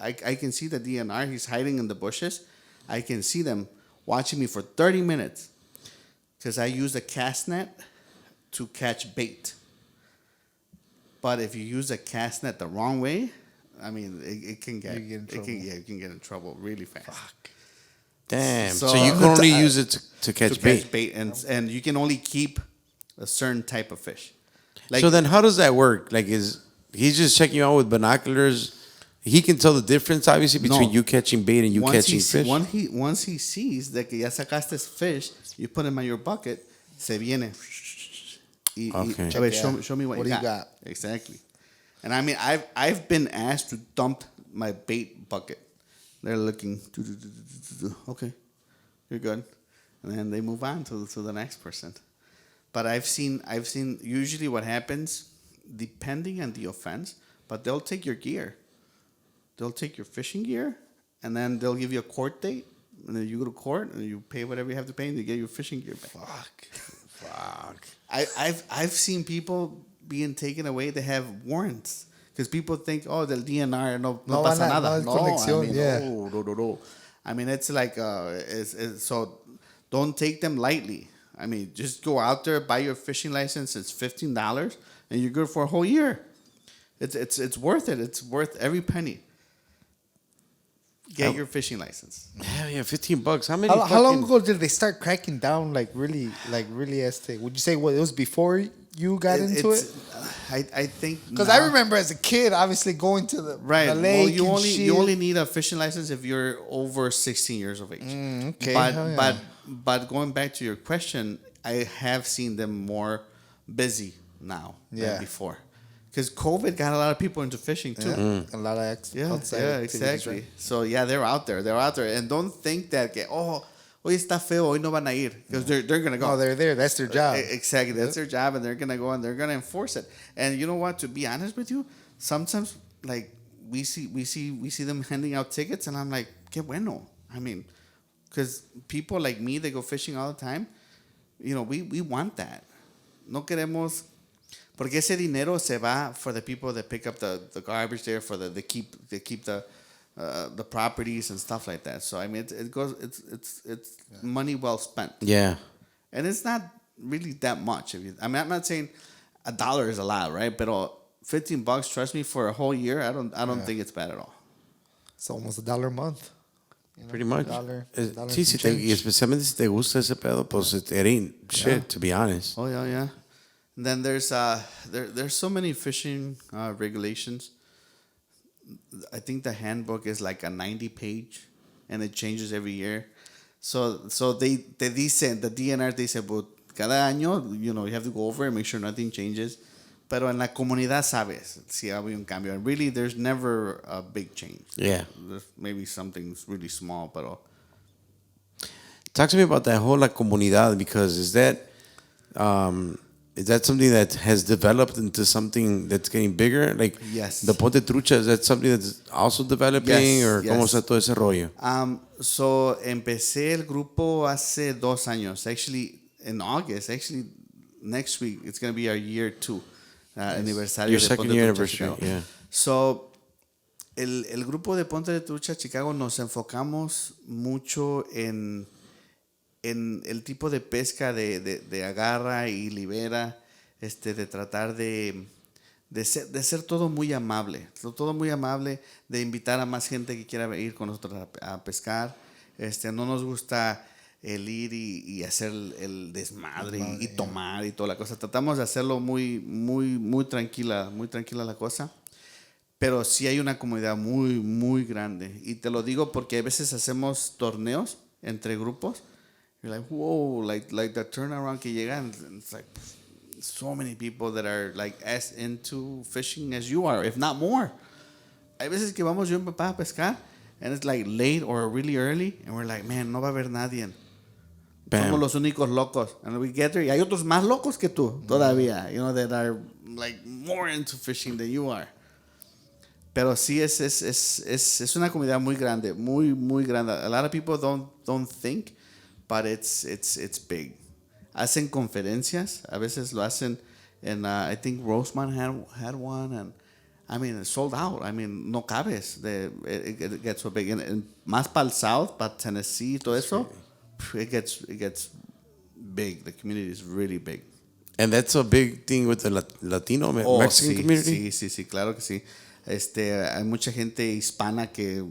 I can see the DNR. He's hiding in the bushes. I can see them watching me for 30 minutes. Because I use a cast net to catch bait. But if you use a cast net the wrong way, I mean, it can get you can get in trouble really fast. Fuck. Damn. So So- you can only use it to catch bait. Catch bait, and you can only keep a certain type of fish. Like, So then how does that work? Like he's just checking you out with binoculars? He can tell the difference, obviously, between No. you catching bait and you catching fish? Once he sees that que ya sacaste fish, you put him in your bucket, se viene. Okay. A ver, show me what What you do you got. got? Exactly. And I mean, I've been asked to dump my bait bucket. They're looking, okay, you're good. And then they move on to the next person. But I've seen usually what happens, depending on the offense, but they'll take your gear. They'll take your fishing gear, and then they'll give you a court date, and then you go to court, and you pay whatever you have to pay, and you get your fishing gear back. Fuck. I've seen people being taken away. They have warrants because people think, oh, del DNR no pasa nada. No, conexión, I mean, yeah. no. I mean, it's like so. Don't take them lightly. I mean, just go out there, buy your fishing license. It's $15, and you're good for a whole year. It's worth it. It's worth every penny. Get your fishing license. Hell yeah, $15. How many? How long ago did they start cracking down? Like really? Would you say it was before you got into it? I think Because I remember as a kid, obviously going to the lake. Well, you only need a fishing license if you're over 16 years of age. Okay. But going back to your question, I have seen them more busy now Yeah. than before. Because COVID got a lot of people into fishing too. A lot of outside activities, exactly. right? So yeah, they're out there. And don't think that hoy está feo, hoy no van a ir, because they're gonna go. No, they're there. That's their job. Exactly, that's their job, and they're gonna go and they're gonna enforce it. And you know what? To be honest with you, sometimes like we see them handing out tickets, and I'm like, qué bueno. I mean, because people like me, they go fishing all the time. We want that. No queremos. Porque ese dinero se va for the people that pick up the garbage there, for they keep the properties and stuff like that. So I mean, it's money well spent. Yeah. And it's not really that much. I'm not saying $1 is a lot, right? But $15, trust me, for a whole year, I don't think it's bad at all. It's almost $1 a month. Pretty much. Dollar Sí, y especialmente si te gusta ese pedo, pues it ain't shit, to be honest. Oh yeah. And then there's so many fishing regulations. I think the handbook is like a 90-page, and it changes every year. So the DNR, they say, but cada año, you have to go over and make sure nothing changes. Pero en la comunidad sabes si hay un cambio. And really, there's never a big change. Yeah. There's maybe something's really small, pero. Talk to me about that whole comunidad, because is that something that has developed into something that's getting bigger? Like Yes. the Ponte Trucha, is that something that's also developing, or cómo está todo ese rollo? So empecé el grupo hace 2 años. Actually, in August. Actually, next week it's going to be our year 2 aniversario. Your de second Ponte year Trucha, anniversary, Chicago. yeah. So el grupo de Ponte de Trucha Chicago nos enfocamos mucho en el tipo de pesca de agarra y libera, de tratar de ser todo muy amable, de invitar a más gente que quiera ir con nosotros a pescar. No nos gusta el ir y hacer el desmadre y tomar y toda la cosa. Tratamos de hacerlo muy, muy, muy tranquila la cosa. Pero sí hay una comunidad muy, muy grande. Y te lo digo porque a veces hacemos torneos entre grupos. You're like, whoa, like the turnaround que llegan. It's like so many people that are like as into fishing as you are, if not more. Hay veces que vamos yo y mi papá a pescar, and it's like late or really early, and we're like, man, no va a haber nadie. Bam. Somos los únicos locos. And we get there, y hay otros más locos que tú todavía, that are like more into fishing than you are. Pero sí es una comunidad muy grande, muy, muy grande. A lot of people don't think, but it's big. Hacen conferencias, a veces lo hacen, and I think Roseman had one, and I mean, it's sold out. I mean, no cabes. It gets so big. And más para el south, para Tennessee, todo eso, it gets big. The community is really big. And that's a big thing with the Latino, Mexican community? Sí, claro que sí. Hay mucha gente hispana que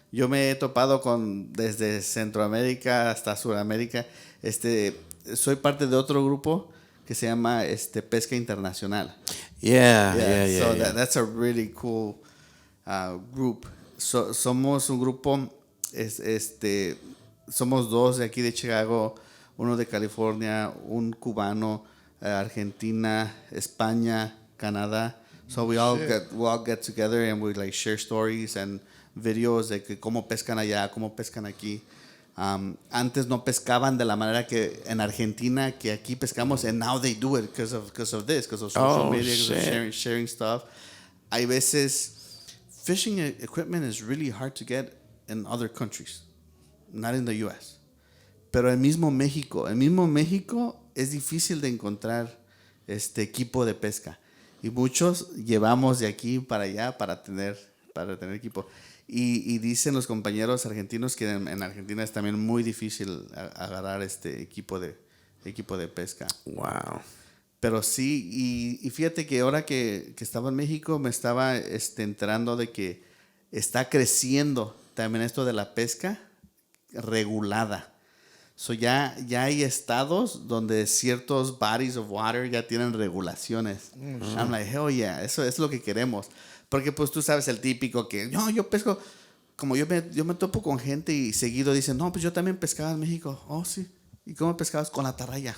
yo me he topado con desde Centroamérica hasta Sudamérica. Soy parte de otro grupo que se llama Pesca Internacional. Yeah. That's a really cool group. Somos un grupo, somos 2 de aquí de Chicago, uno de California, un cubano, Argentina, España, Canadá. So we all get together and we like share stories and videos de que cómo pescan allá, cómo pescan aquí. Antes no pescaban de la manera que en Argentina, que aquí pescamos, and now they do it because of this, because of social media, because of sharing stuff. Hay veces fishing equipment is really hard to get in other countries, not in the U.S. Pero el mismo México es difícil de encontrar equipo de pesca. Y muchos llevamos de aquí para allá para tener equipo. Y dicen los compañeros argentinos que en Argentina es también muy difícil agarrar equipo de pesca. Wow. Pero sí, y fíjate que ahora que estaba en México me estaba enterando de que está creciendo también esto de la pesca regulada. So ya hay estados donde ciertos bodies of water ya tienen regulaciones. I'm like, hell yeah, eso es lo que queremos. Porque pues tú sabes el típico que, no, yo pesco, como yo me topo con gente y seguido dicen, no, pues yo también pescaba en México. Oh, sí. ¿Y cómo pescabas? Con la atarraya.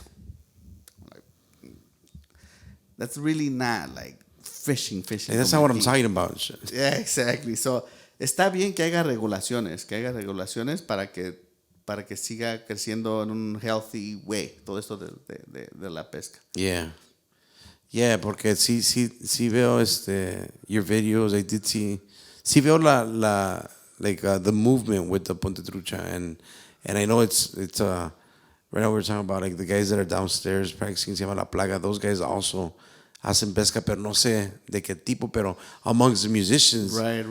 that's really not like fishing. And that's not what I'm talking about. Yeah, exactly. So, está bien que haya regulaciones para que siga creciendo en un healthy way todo esto de la pesca. Yeah. Yeah, porque sí veo your videos. I did sí veo the movement with the Ponte Trucha, and I know it's right now we're talking about like the guys that are downstairs practicing, se llama La Plaga. Those guys also hacen pesca, pero no sé de qué tipo, pero amongst the musicians. Right.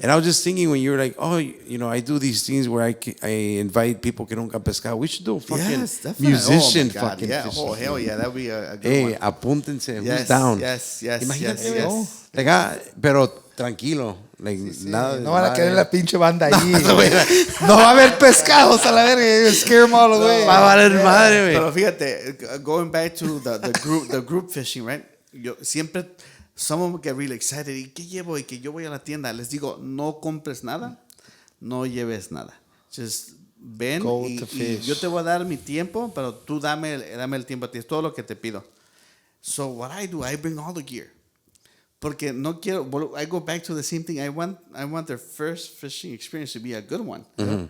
And I was just thinking when you were like, oh, I do these things where I invite people que nunca pescado. We should do a fucking musician fucking fishing. Oh, hell yeah, that would be a good Hey, one. apúntense. Yes, Who's down? Yes. Imagínate, yes. Like, pero tranquilo. Like, nada de No van a querer la pinche banda ahí. No, No va a haber pescados a la verga. Scare them all away. va a valer madre, güey. Pero fíjate, going back to the group fishing, right? Yo siempre, someone get really excited. ¿Y qué llevo? Y que yo voy a la tienda. Les digo, no compres nada, no lleves nada. Just ven y yo te voy a dar mi tiempo, pero tú dame el tiempo a ti. Es todo lo que te pido. So what I do, I bring all the gear. Porque no quiero, I go back to the same thing. I want their first fishing experience to be a good one. Mm-hmm.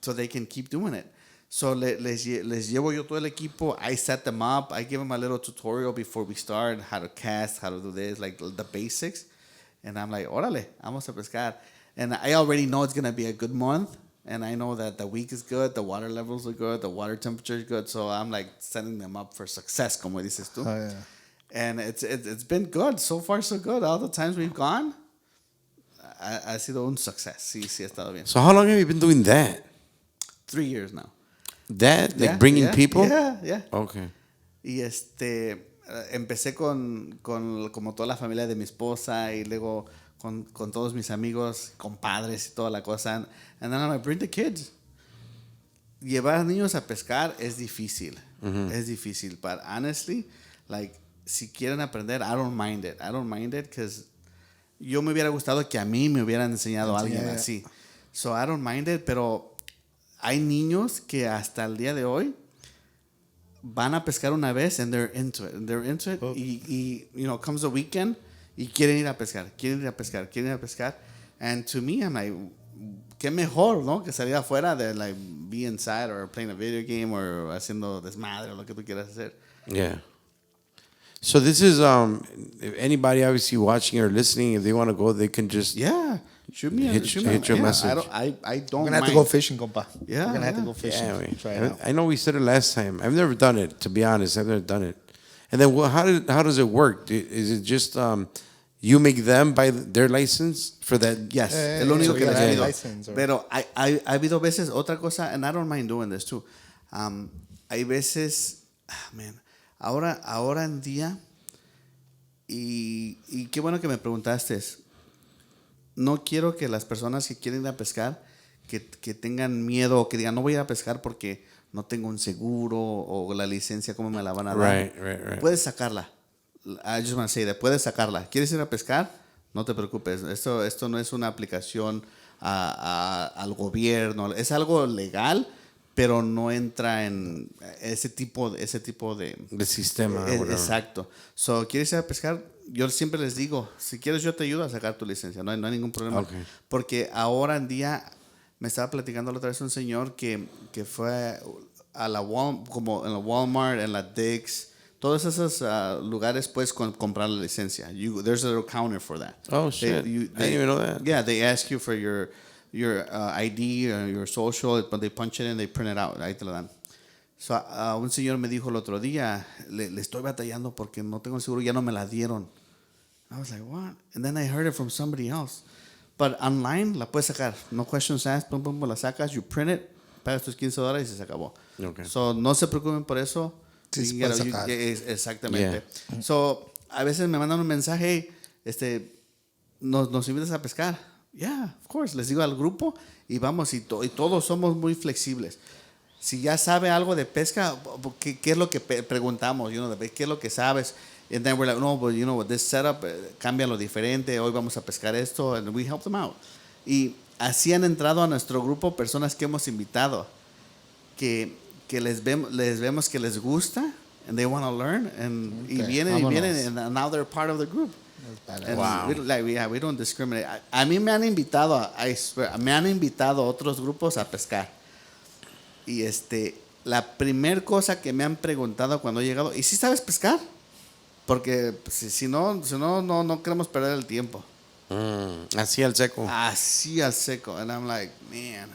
So they can keep doing it. So les llevo yo todo el equipo. I set them up. I give them a little tutorial before we start, how to cast, how to do this, like the basics. And I'm like, órale, vamos a pescar. And I already know it's going to be a good month. And I know that the week is good, the water levels are good, the water temperature is good. So I'm like setting them up for success, como dices tú. Oh, yeah. And it's been good. So far, so good. All the times we've gone, ha sido un success. Sí, ha estado bien. So how long have you been doing that? 3 years now. That? Like bringing people? Yeah. Okay. Y empecé con como toda la familia de mi esposa y luego con todos mis amigos, compadres y toda la cosa. And then I'm like, bring the kids. Llevar niños a pescar es difícil. Mm-hmm. Es difícil. But honestly, like, si quieren aprender, I don't mind it. I don't mind it because yo me hubiera gustado que a mí me hubieran enseñado a alguien así. So I don't mind it, pero hay niños que hasta el día de hoy van a pescar una vez and they're into it. Oh. Y comes the weekend y quieren ir a pescar. And to me, I'm like, qué mejor, ¿no? Que salir afuera de like be inside or playing a video game or haciendo desmadre o lo que tú quieras hacer. Yeah. So this is if anybody obviously watching or listening, if they want to go, they can just shoot me hit your message. I don't. We're gonna have to go fishing, compa. Yeah, we're gonna have to go fishing. Yeah, Try it out. I know we said it last time. I've never done it, to be honest. I've never done it. And then how does it work? Is it just you make them buy their license for that? Yes, es lo único que les pido. Pero ha habido veces otra cosa, and I don't mind doing this too. Hay veces, ahora en día, y qué bueno que me preguntaste, no quiero que las personas que quieren ir a pescar, que tengan miedo o que digan, no voy a ir a pescar porque no tengo un seguro o la licencia, ¿cómo me la van a dar? Right. Puedes sacarla. I just want to say that. Puedes sacarla. ¿Quieres ir a pescar? No te preocupes. Esto no es una aplicación al gobierno. Es algo legal, pero no entra en ese tipo de sistema. Exacto. So, ¿quieres ir a pescar? Yo siempre les digo, si quieres yo te ayudo a sacar tu licencia. No hay ningún problema. Okay. Porque ahora en día me estaba platicando la otra vez un señor que fue a como en la Walmart, en la Dick's, todos esos lugares puedes comprar la licencia. There's a little counter for that. Oh shit! I didn't even know that. Yeah, they ask you for your ID or your social, but they punch it in, they print it out. Ahí te lo dan. So, un señor me dijo el otro día, le estoy batallando porque no tengo el seguro, ya no me la dieron. I was like, what? And then I heard it from somebody else. But online la puedes sacar. No questions asked, pum, la sacas, you print it, pagas tus $15 y se acabó. Okay. So, no se preocupen por eso. Sí, se puede sacar. Exactamente. Yeah. So, a veces me mandan un mensaje, nos invitas a pescar. Yeah, of course. Les digo al grupo y vamos y todos somos muy flexibles. Si ya sabe algo de pesca, ¿qué es lo que preguntamos? ¿Qué es lo que sabes? And then we're like, no, but with this setup, cambia lo diferente. Hoy vamos a pescar esto, and we help them out. Y así han entrado a nuestro grupo personas que hemos invitado, que les vemos que les gusta and they want to learn, and y Okay, vienen, and now they're part of the group. And Wow. we don't discriminate. A mí me han invitado, me han invitado a otros grupos a pescar. Y la primer cosa que me han preguntado cuando he llegado, ¿y si sabes pescar? Porque si no queremos perder el tiempo. Así al seco. Así al seco. And I'm like, man,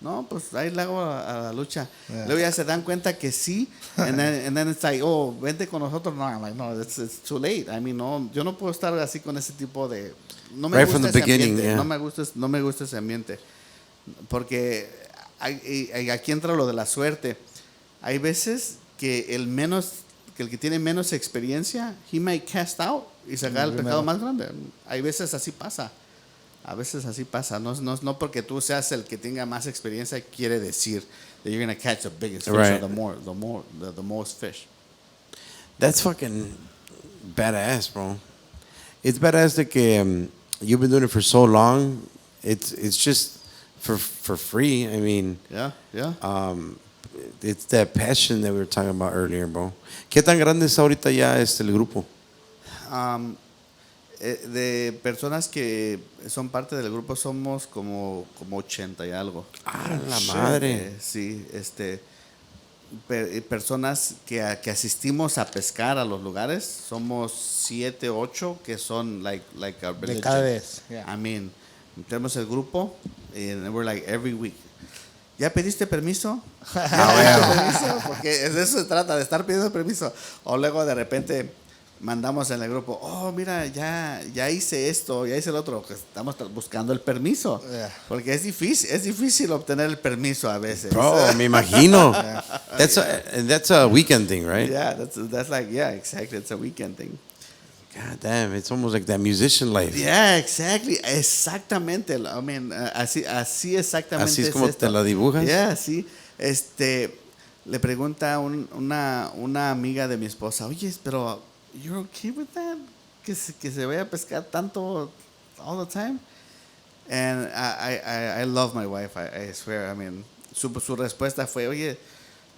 no, pues ahí le hago a la lucha. Yeah. Luego ya se dan cuenta que sí. And then it's like, oh, vente con nosotros. No, I'm like, no, it's too late. I mean, no, yo no puedo estar así con ese tipo de... No me Right gusta from the ese beginning, ambiente. yeah. No me gusta ese ambiente. Porque aquí entra lo de la suerte. Hay veces que el que tiene menos experiencia, he might cast out y sacar el pecado más grande. Hay veces así pasa. A veces así pasa. No porque tú seas el que tenga más experiencia quiere decir that you're going to catch the biggest fish Right. or the most fish. That's fucking badass, bro. It's badass that you've been doing it for so long. It's just for free. I mean, Yeah. it's that passion that we were talking about earlier, bro. ¿Qué tan grande es ahorita ya el grupo? De personas que son parte del grupo somos como 80 y algo. Ah, la madre. Sí, personas que asistimos a pescar a los lugares, somos 7, 8 que son like our De religion. cada vez. Yeah. I mean, tenemos el grupo and we're like every week. ¿Ya pediste permiso? Porque de eso se trata, de estar pidiendo permiso. O luego de repente mandamos en el grupo, oh, mira, ya hice esto, ya hice el otro, que estamos buscando el permiso. Yeah. Porque es difícil obtener el permiso a veces. Bro, me imagino. That's a weekend thing, right? Yeah, that's like, yeah, exactly, it's a weekend thing. God damn, it's almost like that musician life. Yeah, exactly, exactamente. I mean, así exactamente. Así es como esto. te la dibujas. Yeah, sí. Le pregunta una amiga de mi esposa, oye, pero you're okay with that? Que se vaya a pescar tanto all the time? And I love my wife, I swear. I mean, su respuesta fue, oye,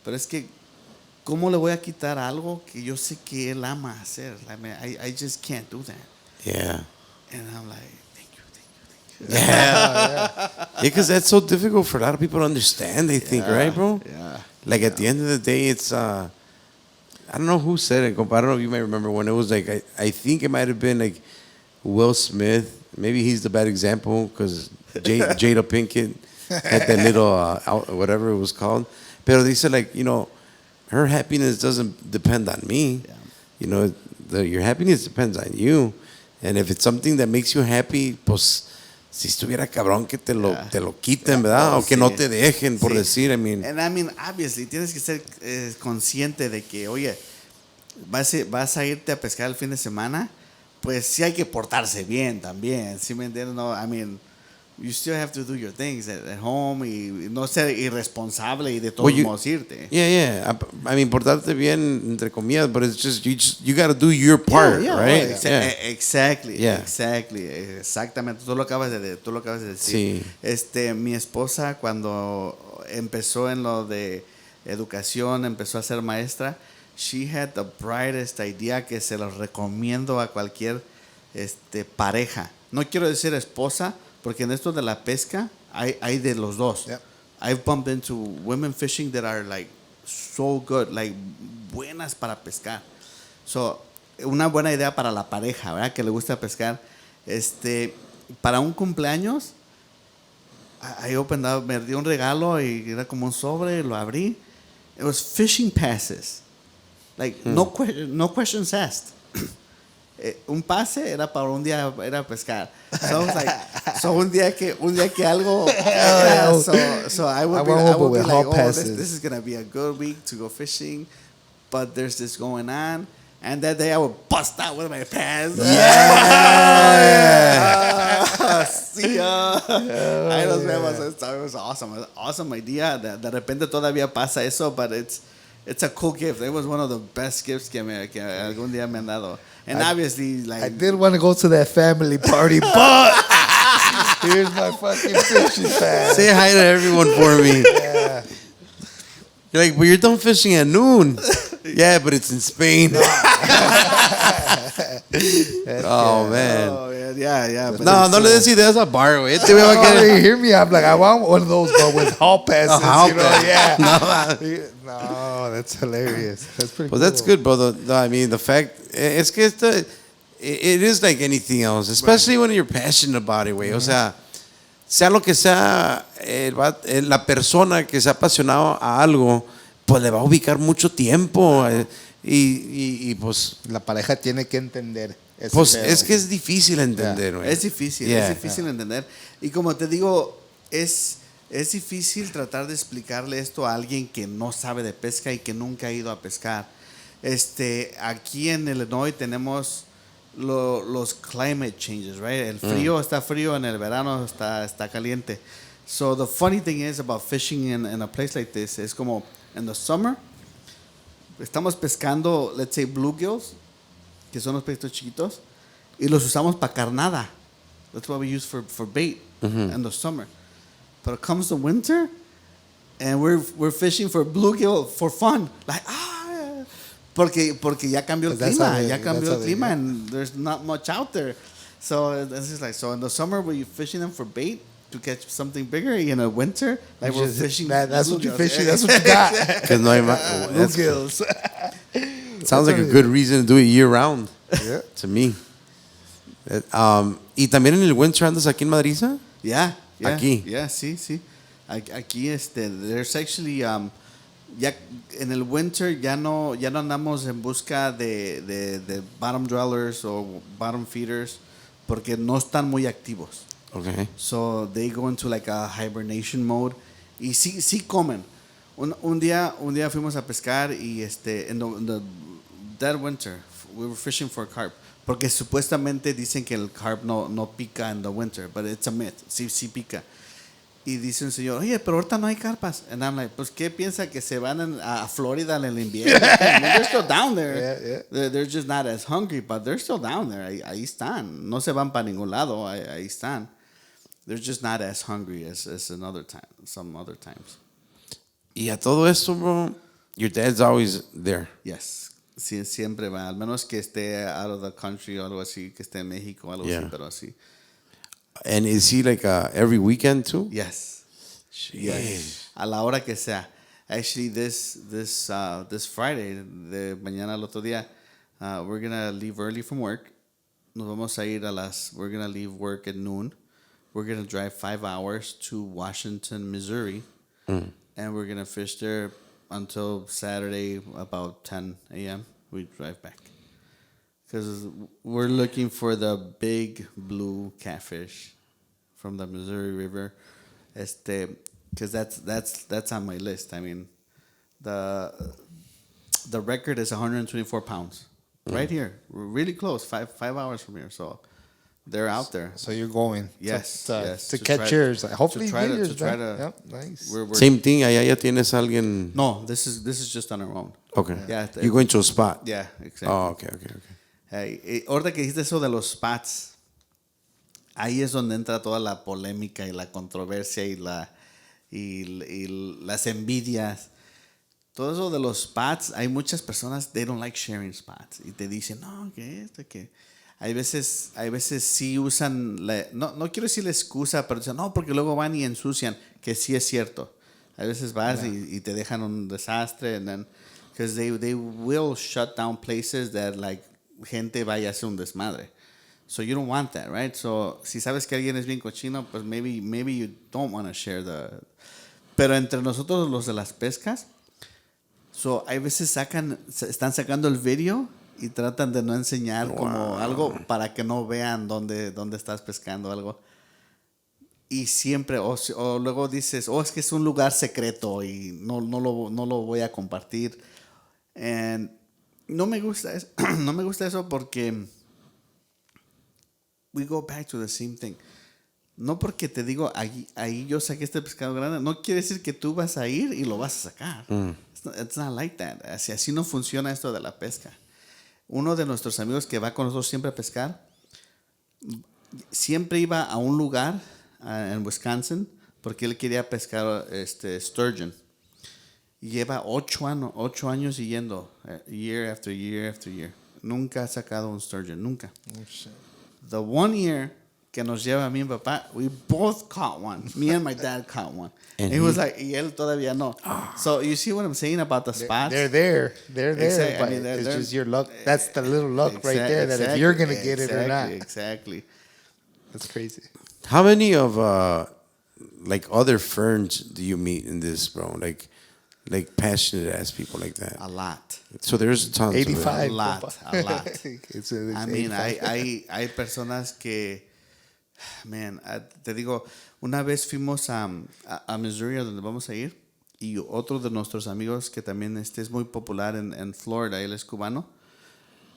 pero es que ¿cómo le voy a quitar algo que yo sé que él ama hacer? I mean, I just can't do that. Yeah. And I'm like, thank you. Yeah. Because that's so difficult for a lot of people to understand, they think, right, bro? Yeah. Like at the end of the day, it's I don't know who said it. I don't know if you might remember when it was like I think it might have been like Will Smith. Maybe he's the bad example because Jada Pinkett had that little whatever it was called. Pero they said like her happiness doesn't depend on me. Yeah. Your happiness depends on you. And if it's something that makes you happy, pues si estuviera cabrón que te lo quiten, ¿verdad? Oh, O que sí. no te dejen, por Sí. decir, I mean. And I mean, obviously, tienes que ser consciente de que, oye, vas a irte a pescar el fin de semana, pues sí hay que portarse bien también, ¿sí me entiendes? No, I mean, you still have to do your things at home y no ser irresponsable y de todos modos irte. Yeah. I mean, portarte bien, entre comillas, but it's just, you got to do your part, right? Exactly. Yeah. Exactamente. Tú lo acabas de decir. Sí. Mi esposa cuando empezó en lo de educación, empezó a ser maestra, she had the brightest idea que se los recomiendo a cualquier pareja. No quiero decir esposa, porque en esto de la pesca hay de los dos. Yep. I've bumped into women fishing that are like so good, like buenas para pescar. So, una buena idea para la pareja, ¿verdad? Que le gusta pescar. Para un cumpleaños, I opened up, me dio un regalo y era como un sobre, lo abrí. It was fishing passes. Like, no questions asked. Un pase era para un día era pescar. So I was like, so un día que algo so I would be like, oh, this is gonna be a good week to go fishing, but there's this going on, and that day I would bust out with my pants. Sí, ahí nos vemos. It was awesome. Awesome idea. De repente todavía pasa eso, but it's a cool gift. It was one of the best gifts que algún día me han dado. And obviously, like, I did want to go to that family party, but here's my fucking fishing pass. Say hi to everyone for me. Yeah. You're like, but you're done fishing at noon. Yeah, but it's in Spain. Oh, man. Oh, yeah. But No, no le des ideas a Bar, güey. Este güey va a querer. Hear me? I'm like, I want one of those, but with hall passes. hall you know? pass. Yeah. No, that's hilarious. That's pretty Well, cool. that's good, brother. No, I mean, the fact, es que it is like anything else, especially when you're passionate about it, güey. O sea lo que sea, la persona que sea apasionado a algo, pues le va a ubicar mucho tiempo. Y pues, La pareja tiene que entender. ese pues pedo. es que es difícil entender, güey. Es difícil, Yeah. es difícil entender. Y como te digo, es difícil tratar de explicarle esto a alguien que no sabe de pesca y que nunca ha ido a pescar. Aquí en Illinois tenemos los climate changes, right? El frío está frío, en el verano está caliente. So the funny thing is about fishing in a place like this, es como in the summer, estamos pescando, let's say bluegills, que son los pececitos chiquitos, y los usamos para carnada. That's what we use for bait in the summer. But it comes the winter, and we're fishing for bluegill for fun. Like, porque ya cambió el clima, and there's not much out there. So this is like, so in the summer we're fishing them for bait to catch something bigger. In the winter, like we're fishing. That's what you're bluegills. fishing. That's what you got. Because no hay más. Bluegills. Sounds like a good reason to do it year round. Yeah. To me. Y también en el winter andas aquí en Madriza. Yeah. Aquí. Yeah, sí. Aquí there's actually ya en el winter ya no andamos en busca de bottom dwellers o bottom feeders porque no están muy activos. Okay. So they go into like a hibernation mode y sí comen. Un día fuimos a pescar y in the that winter we were fishing for carp porque supuestamente dicen que el carp no pica in the winter, but it's a myth. Sí pica. Y dice un señor, oye, pero ahorita no hay carpas. And I'm like, pues, ¿qué piensa que se van a Florida en el invierno? I mean, they're still down there. Yeah. They're just not as hungry, but they're still down there. Ahí están. No se van para ningún lado. Ahí están. They're just not as hungry as another time, some other times. Y a todo esto, bro, your dad's always there. Yes. Sí, siempre va. Al menos que esté out of the country o algo así, que esté en México o algo así, pero así. And is he like every weekend too? Yes. Yes. A la hora que sea. Actually, this Friday, de mañana al otro día, we're gonna leave early from work. Nos vamos a ir we're gonna leave work at noon. We're gonna drive 5 hours to Washington, Missouri, and we're gonna fish there until Saturday about 10 a.m. We drive back. Because we're looking for the big blue catfish from the Missouri River. Because that's on my list. I mean, the record is 124 pounds. Right here. We're really close. 5 hours from here. So they're out there. So you're going. Yes. To catch yours. Hopefully to try you to get try yours. to. Yep, nice. We're Same thing, allá ya tienes alguien. No, this is just on our own. Okay. Yeah. You're going to a spot. Yeah, exactly. Oh, okay. Ahorita que dijiste eso de los spots, ahí es donde entra toda la polémica y la controversia y las envidias. Todo eso de los spots, hay muchas personas, they don't like sharing spots. Y te dicen, no, que hay veces sí usan, no quiero decir la excusa, pero dicen, no, porque luego van y ensucian, que sí es cierto. A veces vas y te dejan un desastre, and then, because they will shut down places that like gente vaya a hacer un desmadre. So you don't want that, right? So si sabes que alguien es bien cochino, pues maybe you don't want to share Pero entre nosotros los de las pescas, so hay veces están sacando el video y tratan de no enseñar como algo para que no vean dónde estás pescando algo. Y siempre, o luego dices, es que es un lugar secreto y no lo voy a compartir. And no me gusta eso porque we go back to the same thing. No porque te digo, ahí yo saqué este pescado grande, no quiere decir que tú vas a ir y lo vas a sacar. It's not like that. Así no funciona esto de la pesca. Uno de nuestros amigos que va con nosotros siempre a pescar, siempre iba a un lugar en Wisconsin porque él quería pescar sturgeon. Lleva 8 años yendo, year after year after year. Nunca ha sacado un sturgeon, nunca. Oh, shit. The 1 year que nos lleva a mí y mi papá, we both caught one. Me and my dad caught one. And he was like, y él todavía no. So you see what I'm saying about the spots? They're there. Exactly. But I mean, it's they're- just your luck. That's the little luck right there that if you're going to get it or not. Exactly. That's crazy. How many of like other ferns do you meet in this, bro? Like passionate ass people like that. A lot. So there's tons. 85. A lot. A lot. It's I mean, 85. hay personas que, man, te digo, una vez fuimos a Missouri, a donde vamos a ir, y otro de nuestros amigos que también es muy popular en Florida, él es cubano.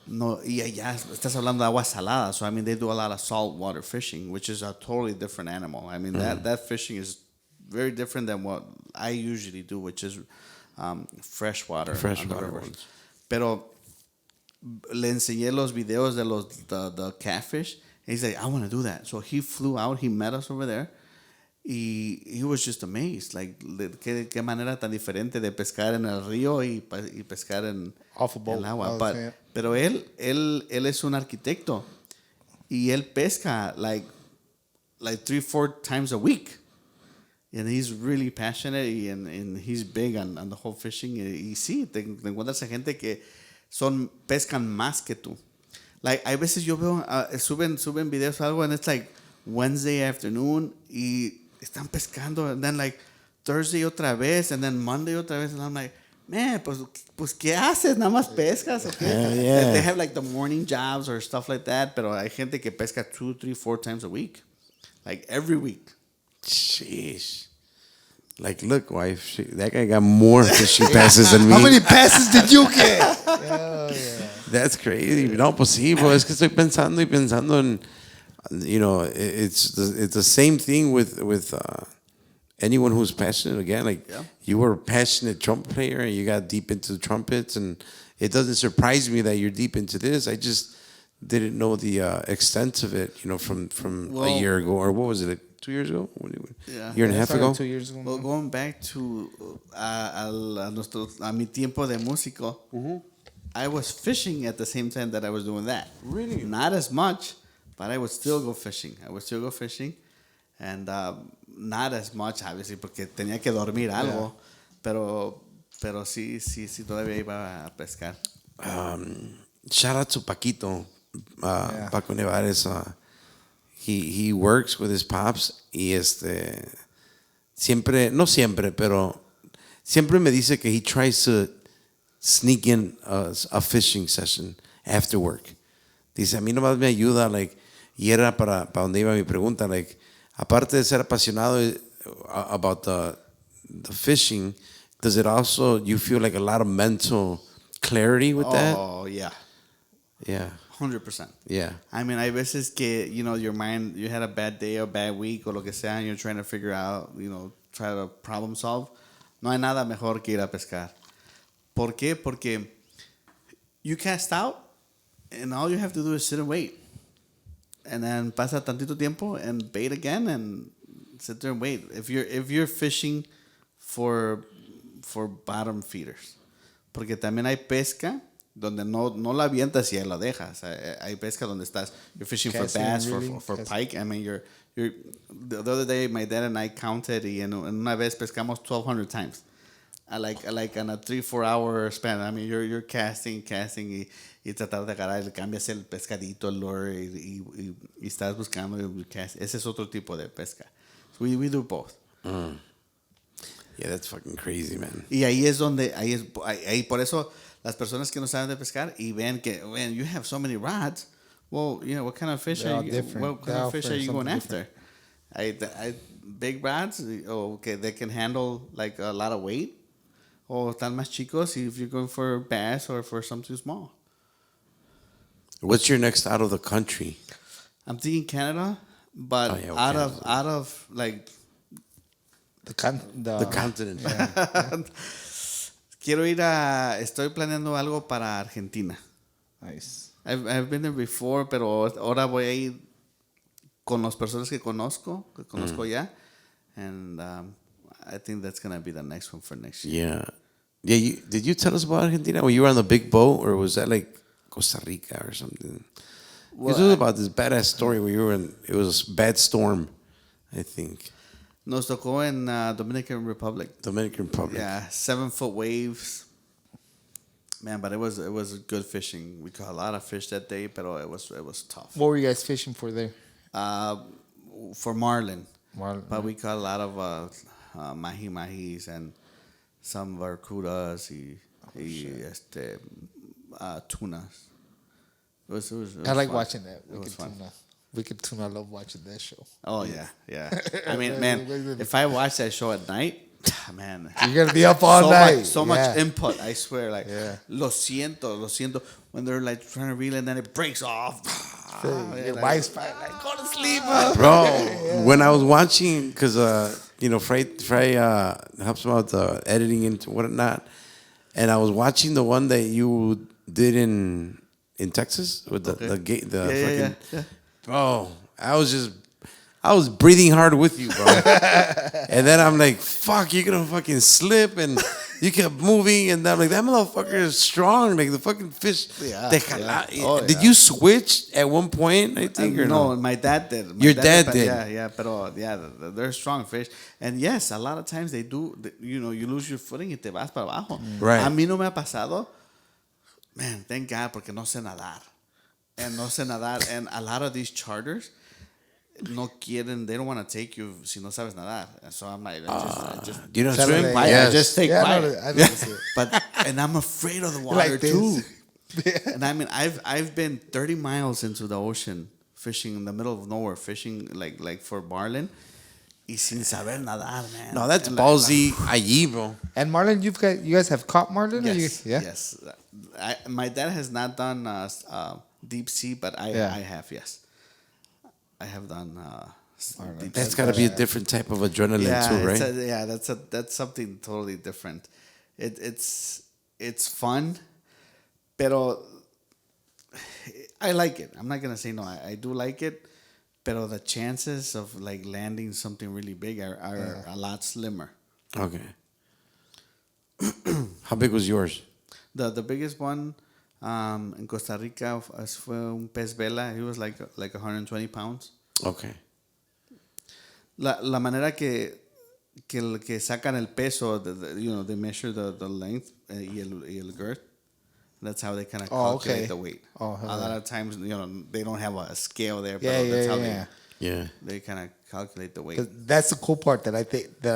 No, y allá estás hablando de agua salada, so I mean they do a lot of saltwater fishing, which is a totally different animal. I mean that fishing is very different than what I usually do, which is freshwater. Freshwater ones. Pero le enseñé los videos de the catfish. And he's like, I want to do that. So he flew out. He met us over there. Y he was just amazed. Like, qué manera tan diferente de pescar en el río y pescar en Off a boat. el agua. Oh, yeah. Pero él es un arquitecto. Y él pesca like 3-4 times a week. And he's really passionate and he's big on the whole fishing. Y sí, te encuentras a gente que pescan más que tú. Like, hay veces yo veo, suben videos o algo, and it's like Wednesday afternoon, y están pescando, and then like Thursday otra vez, and then Monday otra vez, and I'm like, man, pues ¿qué haces? ¿Nada más pescas? Okay? Yeah. They have like the morning jobs or stuff like that, pero hay gente que pesca 2, 3, 4 times a week. Like every week. Sheesh. Like, look, wife, that guy got more fishing passes than me. How many passes did you get? Hell yeah. That's crazy. No, pues sí, bro. Es que estoy pensando en, you know, it's the same thing with anyone who's passionate. Again, like you were a passionate trumpet player and you got deep into the trumpets, and it doesn't surprise me that you're deep into this. I just didn't know the extent of it, you know, from a year ago, or what was it, 2 years ago? Yeah. Year and a half ago? 2 years ago. Well, going back to a mi tiempo de músico, I was fishing at the same time that I was doing that. Really? Not as much, but I would still go fishing. And not as much, obviously, porque tenía que dormir algo. Pero sí, todavía iba a pescar. Shout out to Paquito, Paco Nevares. He works with his pops y no siempre, pero siempre me dice que he tries to sneak in a fishing session after work. Dice, a mí nomás me ayuda, like, y era para donde iba mi pregunta, like, aparte de ser apasionado about the fishing, does it also, you feel like a lot of mental clarity with that? Oh, yeah. Yeah. 100%. Yeah. I mean, hay veces que, you know, your mind, you had a bad day or bad week or lo que sea, and you're trying to figure out, you know, try to problem solve. No hay nada mejor que ir a pescar. ¿Por qué? Porque you cast out, and all you have to do is sit and wait. And then pasa tantito tiempo and bait again and sit there and wait. If you're fishing for bottom feeders. Porque también hay pesca donde no la avientas y ahí la dejas. Hay pesca donde you're fishing Casting, for bass, really? for pike. I mean, you're the other day my dad and I counted y en una vez pescamos 1,200 times. Like on a 3-4 hour span. I mean, you're casting y tratar de agarrar, cambias el pescadito, el lure y estás buscando y cast. Ese es otro tipo de pesca. So we do both. Yeah, that's fucking crazy, man. Y ahí es donde, por eso las personas que no saben de pescar y ven que, man, you have so many rods. Well, you know, what kind of fish They're all are you? different. What kind They're of fish all are you going something after? Big rods, okay, they can handle like a lot of weight. O están más chicos if you're going for bass or for something small. What's your next out of the country? I'm thinking Canada, but out of like The continent. Yeah. estoy planeando algo para Argentina. Nice. I've been there before, pero ahora voy a ir con las personas que conozco ya. And I think that's going to be the next one for next year. Yeah. Yeah, did you tell us about Argentina when you were on the big boat, or was that like Costa Rica or something? Well, It was about this badass story where you were in. It was a bad storm, I think. Nos tocó en Dominican Republic. Dominican Republic. Yeah, 7-foot waves. Man, but it was good fishing. We caught a lot of fish that day, but it was tough. What were you guys fishing for there? For marlin. Marlin. But we caught a lot of mahi-mahis and some barracudas tunas. It was I like fun. watching that. It was fun. Wicked Tuna. I love watching that show. Oh, yeah. I mean, man, if I watch that show at night, man. You're going to be up all night. So much input, I swear. Like, Yeah. lo siento. When they're like trying to reel and then it breaks off. Your wife's probably like, go to sleep. Bro, when I was watching, because, Frey helps me out the editing and whatnot, and I was watching the one that you did in Texas with the gate, Yeah. Bro, I was breathing hard with you, bro. And then I'm like, fuck, you're gonna fucking slip, and you kept moving, and I'm like, that motherfucker is strong, like the fucking fish. Yeah. Did you switch at one point? I think or no, no? my dad did. Your dad did. Yeah, but they're strong fish. And yes, a lot of times they do. You lose your footing y te vas para abajo. Right. A mí no me ha pasado. Man, thank God, porque no sé nadar. And a lot of these charters no quieren. They don't want to take you si no sabes nadar. So I'm like, I just You don't Tell swim? them, I just take quiet. I noticed it. And I'm afraid of the water Like this. too. And I mean, I've been 30 miles into the ocean fishing in the middle of nowhere, fishing like for marlin, y sin saber nadar, man. No, that's And ballsy allí, bro. And marlin, you guys have caught marlin? Yes, Yeah. yes. My dad has not done deep sea, but I have. Yes, I have done. Deep That's sea. got to be a different type of adrenaline too, right? That's something totally different. It's fun, pero I like it. I'm not gonna say no. I do like it, pero the chances of like landing something really big are a lot slimmer. Okay. How big was yours? The biggest one in Costa Rica fue un pez vela. He was like 120 pounds. Okay. La manera que sacan el peso, they measure the length y el girth. That's how they kind of calculate the weight. Oh, a lot of times, they don't have a scale there, but Yeah, that's yeah, how yeah. they kind of calculate the weight. 'Cause that's the cool part that I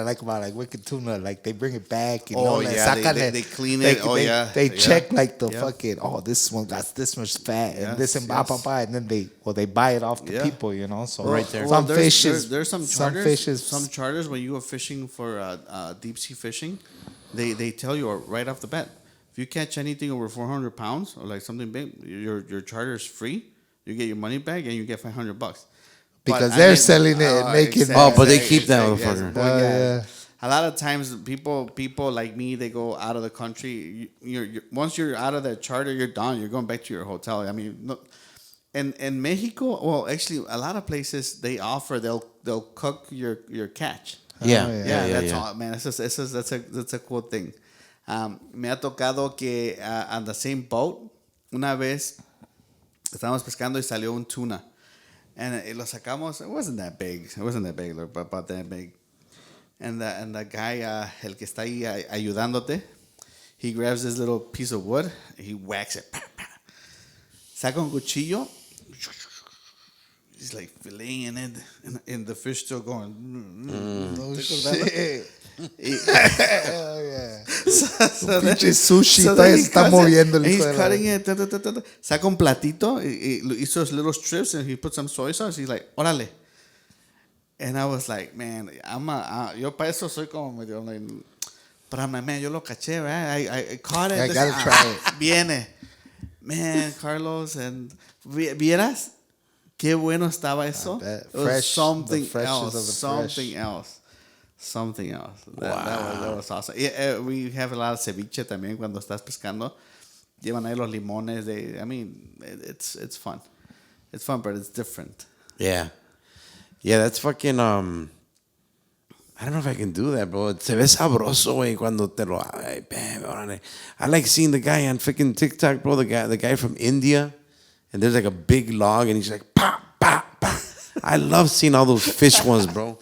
like about like Wicked Tuna. Like they bring it back. They clean it. They check like the Yeah. fucking. Oh, this one got this much fat Yes, and this and yes. and then they buy it off the Yeah. people. So Right there. Some there's fishes. there's some Some charters. fishes. Some charters when you go fishing for deep sea fishing, they tell you right off the bat, if you catch anything over 400 pounds or like something big, your charter is free. You get your money back and you get $500. Because they're selling it and making. Oh, but they keep that motherfucker. Well, yeah. A lot of times, people like me, they go out of the country. You're once you're out of that charter, you're done. You're going back to your hotel. I mean, no, in Mexico, well, actually, a lot of places they offer they'll cook your catch. Yeah. That's all, man. That's a cool thing. Me ha tocado que on the same boat, una vez estábamos pescando y salió un tuna. And lo sacamos. It wasn't that big, but about that big. And the guy, el que está ahí ayudándote, he grabs this little piece of wood, he whacks it. Saca un cuchillo. He's like filleting it, and the fish still going. Oh shit. Hell yeah. Pinche sushi, todavía se está moviendo el He's hijo de la- cutting it. Saca un platito, y hizo his little strips, and he put some soy sauce. He's like, órale. And I was like, man, yo para eso soy como medio, like, but I'm like, man, yo lo caché, right? I caught it. I gotta try it. Viene. Man, Carlos, and ¿vieras? Qué bueno estaba eso. bet. It was Fresh, something the freshness else. of the Something fresh. else. Something else. That was awesome. Yeah, we have a lot of ceviche también cuando estás pescando. Llevan ahí los limones. It's fun. It's fun, but it's different. Yeah. Yeah, that's fucking I don't know if I can do that, bro. Se ve sabroso, güey, cuando te lo... Ay, bam, órale. I like seeing the guy on freaking TikTok, bro. The guy from India. And there's like a big log, and he's like, pa, pa, pa. I love seeing all those fish ones, bro.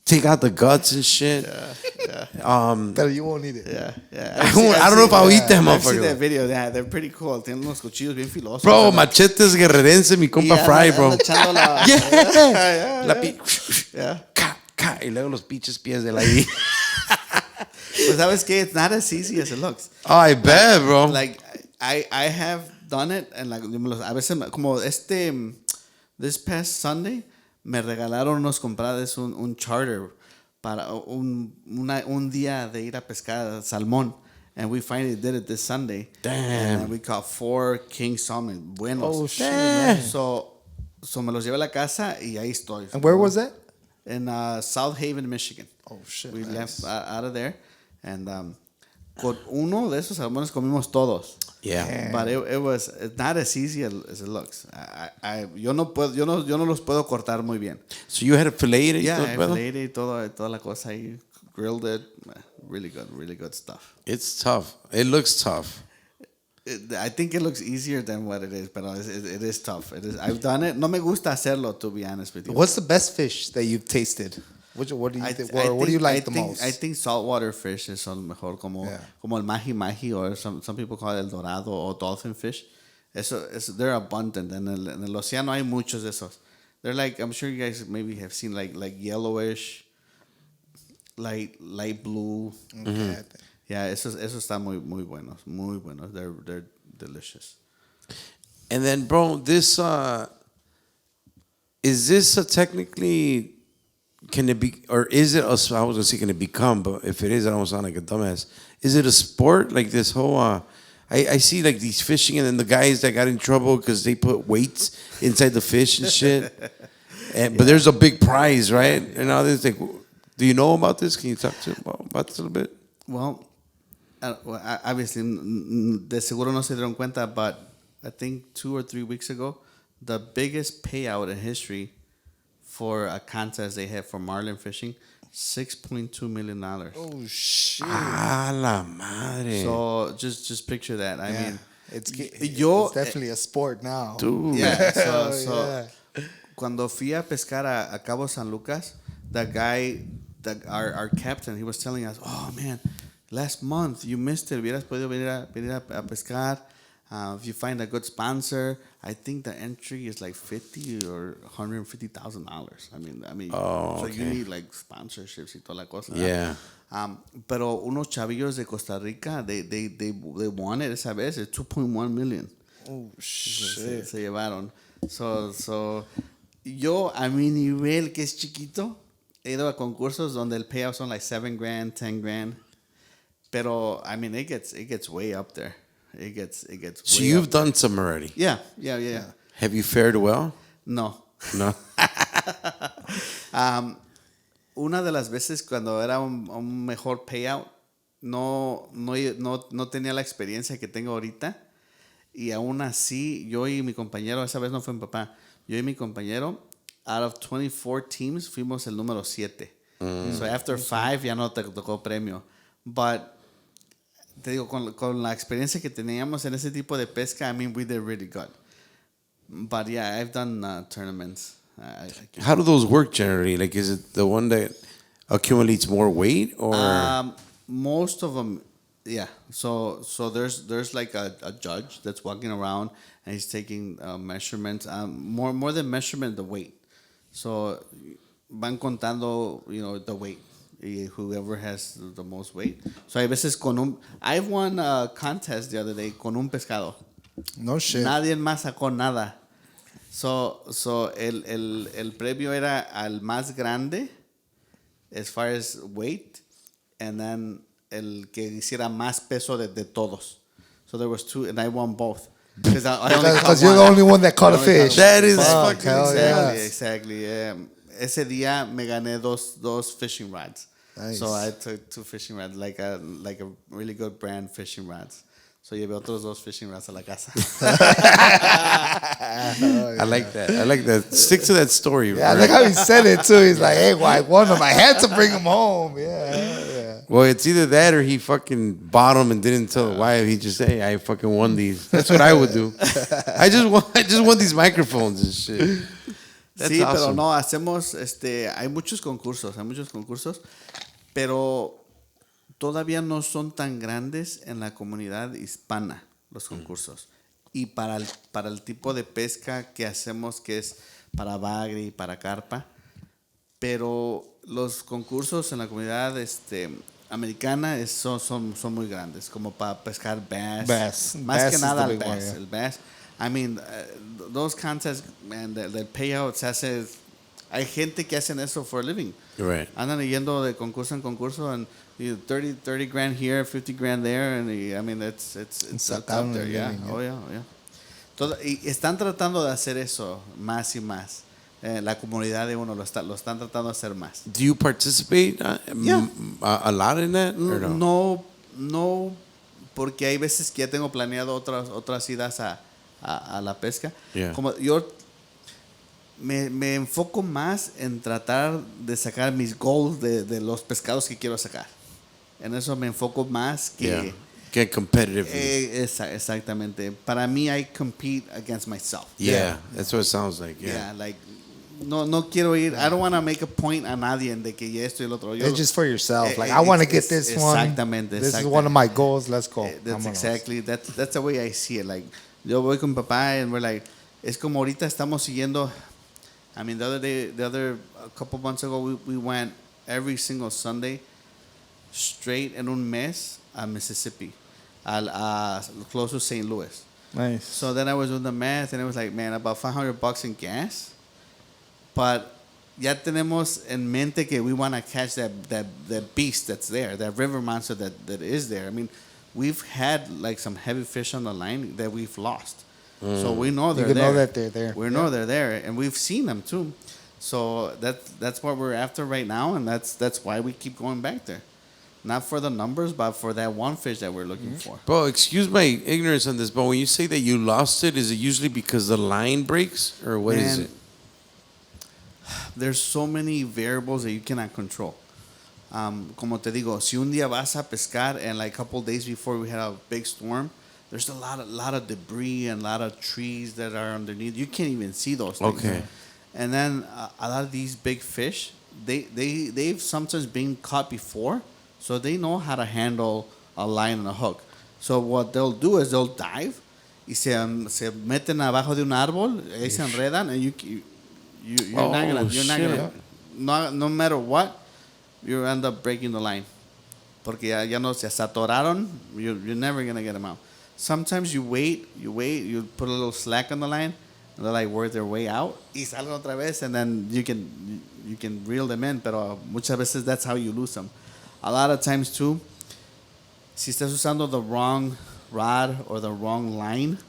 Take out the guts and shit. But you won't eat it. Yeah. I don't know if I'll eat them, I've seen motherfucker. that video. Yeah, they're pretty cool. Tienen unos cuchillos bien filosos. Bro, machetes guerrerense, mi compa Fry, bro. Echando la, Yeah. La pi... yeah. Ca, y luego los pinches pies de la I. Pues sabes que it's not as easy as it looks. Oh, I bet, bro. Like I have done it and like a veces como this past Sunday me regalaron unos compadres un charter para un día de ir a pescar salmón. And we finally did it this Sunday. Damn. And we caught 4 king salmon. Buenos. Oh, shit. Damn. So me los llevé a la casa y ahí estoy. And where was that? In South Haven, Michigan. Oh, shit. We Nice. left out of there. And con uno de esos salmones comimos todos. Yeah. But it's not as easy as it looks. Yo no los puedo cortar muy bien. So you had a fillet? Yeah, I brother? filleted y toda la cosa ahí. Grilled it. Really good stuff. It's tough. It looks tough. I think it looks easier than what it is, but it is tough. It is. I've done it. No me gusta hacerlo, to be honest with you. What's the best fish that you've tasted? What do you think? What do you like the most? I think saltwater fish is el mejor, como el mahi-mahi, or some people call it el dorado or dolphin fish. They're abundant, and en el océano hay muchos de esos. They're like, I'm sure you guys maybe have seen like yellowish, light blue. Okay. Yeah, esos están muy buenos, muy buenos. They're delicious. And then, bro, this is this technically, can it be, or is it? I was gonna say, can it become? But if it is, I don't sound like a dumbass. Is it a sport? Like this whole, I see like these fishing, and then the guys that got in trouble because they put weights inside the fish and shit. But there's a big prize, right? And all this, like, do you know about this? Can you talk about this a little bit? Well, obviously, de seguro no se dieron cuenta, but I think 2 or 3 weeks ago, the biggest payout in history for a contest they had for marlin fishing, $6.2 million. Oh shit! Ah, la madre. So just picture that. I mean, it's yo definitely a sport now. Dude. yeah. So cuando fui a pescar a Cabo San Lucas, the guy, our captain, he was telling us, "Oh man, last month you missed it. Hubieras podido venir a pescar. If you find a good sponsor, I think the entry is like $50,000 or $150,000. I mean, so you need like sponsorships y toda la cosa. Yeah. Pero unos chavillos de Costa Rica, they won it esa vez. It's 2.1 million. Oh shit! Se llevaron. So yo a mi nivel que es chiquito he ido a concursos donde el payout son like $7,000, $10,000. Pero I mean it gets way up there. It gets. So way you've up done some already. Yeah. Have you fared well? No. No. Una de las veces cuando era un mejor payout, no tenía la experiencia que tengo ahorita. Y aún así, yo y mi compañero, esa vez no fue mi papá, yo y mi compañero, out of 24 teams, fuimos el número 7. So after 5 ya no te tocó premio. But te digo, con la experiencia que teníamos en ese tipo de pesca, I mean, we did really good. But yeah, I've done tournaments. How do those work generally? Like, is it the one that accumulates more weight, or? Most of them, yeah. So there's like a judge that's walking around and he's taking measurements. More than measurement, the weight. So van contando, the weight. Y whoever has the most weight. So hay veces I've won a contest the other day con un pescado. No shit. Nadie más sacó nada. So el premio era al más grande as far as weight, and then el que hiciera más peso de todos. So there was 2, and I won both. Because you're the only one that caught a fish. That is Fuck, fucking hell yeah. Exactly. Ese día me gané dos fishing rods. Nice. So I took 2 fishing rods, like a really good brand fishing rods. So llevé otros 2 fishing rods a la casa. I like that. I like that. Stick to that story. Yeah, I bro. like how he said it too. He's like, hey, well, I won them. I had to bring them home. Yeah. Well, it's either that or he fucking bought them and didn't tell the wife. He just say, "Hey, I fucking won these." That's what I would do. I just want these microphones and shit. That's Sí, awesome. pero no, hacemos, hay muchos concursos, pero todavía no son tan grandes en la comunidad hispana los concursos. Y para el tipo de pesca que hacemos, que es para bagre y para carpa, pero los concursos en la comunidad americana son muy grandes, como para pescar bass. Más Bass que is nada the el big one, bass. yeah. El bass. I mean, those contests, man, the payout se hace. Hay gente que hacen eso for a living. Right. Andan yendo de concurso en concurso and 30 grand here, 50 grand there, and I mean it's up there, yeah. Oh yeah. Y están tratando de hacer eso más y más. La comunidad de uno lo están tratando de hacer más. Do you participate Yeah. a lot in that? Or no? No, porque hay veces que ya tengo planeado otras idas a la pesca. Yeah. Como yo me enfoco más en tratar de sacar mis goals de los pescados que quiero sacar. En eso me enfoco más que... Yeah. Get competitive. Exactamente. Para mí, I compete against myself. Yeah, that's what it sounds like. Yeah. Like, no quiero ir. I don't want to make a point a nadie de que esto y el otro. It's just for yourself. Like, I want to get this one. Exactamente. This is one of my goals. Let's go. That's Vámonos. exactly. That's the way I see it. Like, yo voy con papá and we're like, es como ahorita estamos siguiendo. I mean, a couple months ago, we went every single Sunday straight en un mes a Mississippi, close to St. Louis. Nice. So then I was doing the math, and it was like, man, about $500 in gas. But ya tenemos en mente que we want to catch that beast that's there, that river monster that is there. I mean, we've had like some heavy fish on the line that we've lost. So we know they're You there. know that they're there. We know they're there, and we've seen them too. So that's what we're after right now, and that's why we keep going back there. Not for the numbers, but for that one fish that we're looking for. Bro, excuse my ignorance on this, but when you say that you lost it, is it usually because the line breaks, or what is Man, it? There's so many variables that you cannot control. Como te digo, si un día vas a pescar and like a couple days before we had a big storm, there's a lot of debris and a lot of trees that are underneath. You can't even see those things. Okay. And then a lot of these big fish, they've sometimes been caught before, so they know how to handle a line and a hook. So what they'll do is they'll dive y se meten abajo de un árbol, ahí se enredan, and you're not gonna, no matter what, you end up breaking the line. Porque ya no se atoraron, you're never gonna get them out. Sometimes you wait, you put a little slack on the line, and they like work their way out, y salen otra vez, and then you can reel them in, pero muchas veces that's how you lose them. A lot of times too, si estás usando the wrong rod or the wrong line,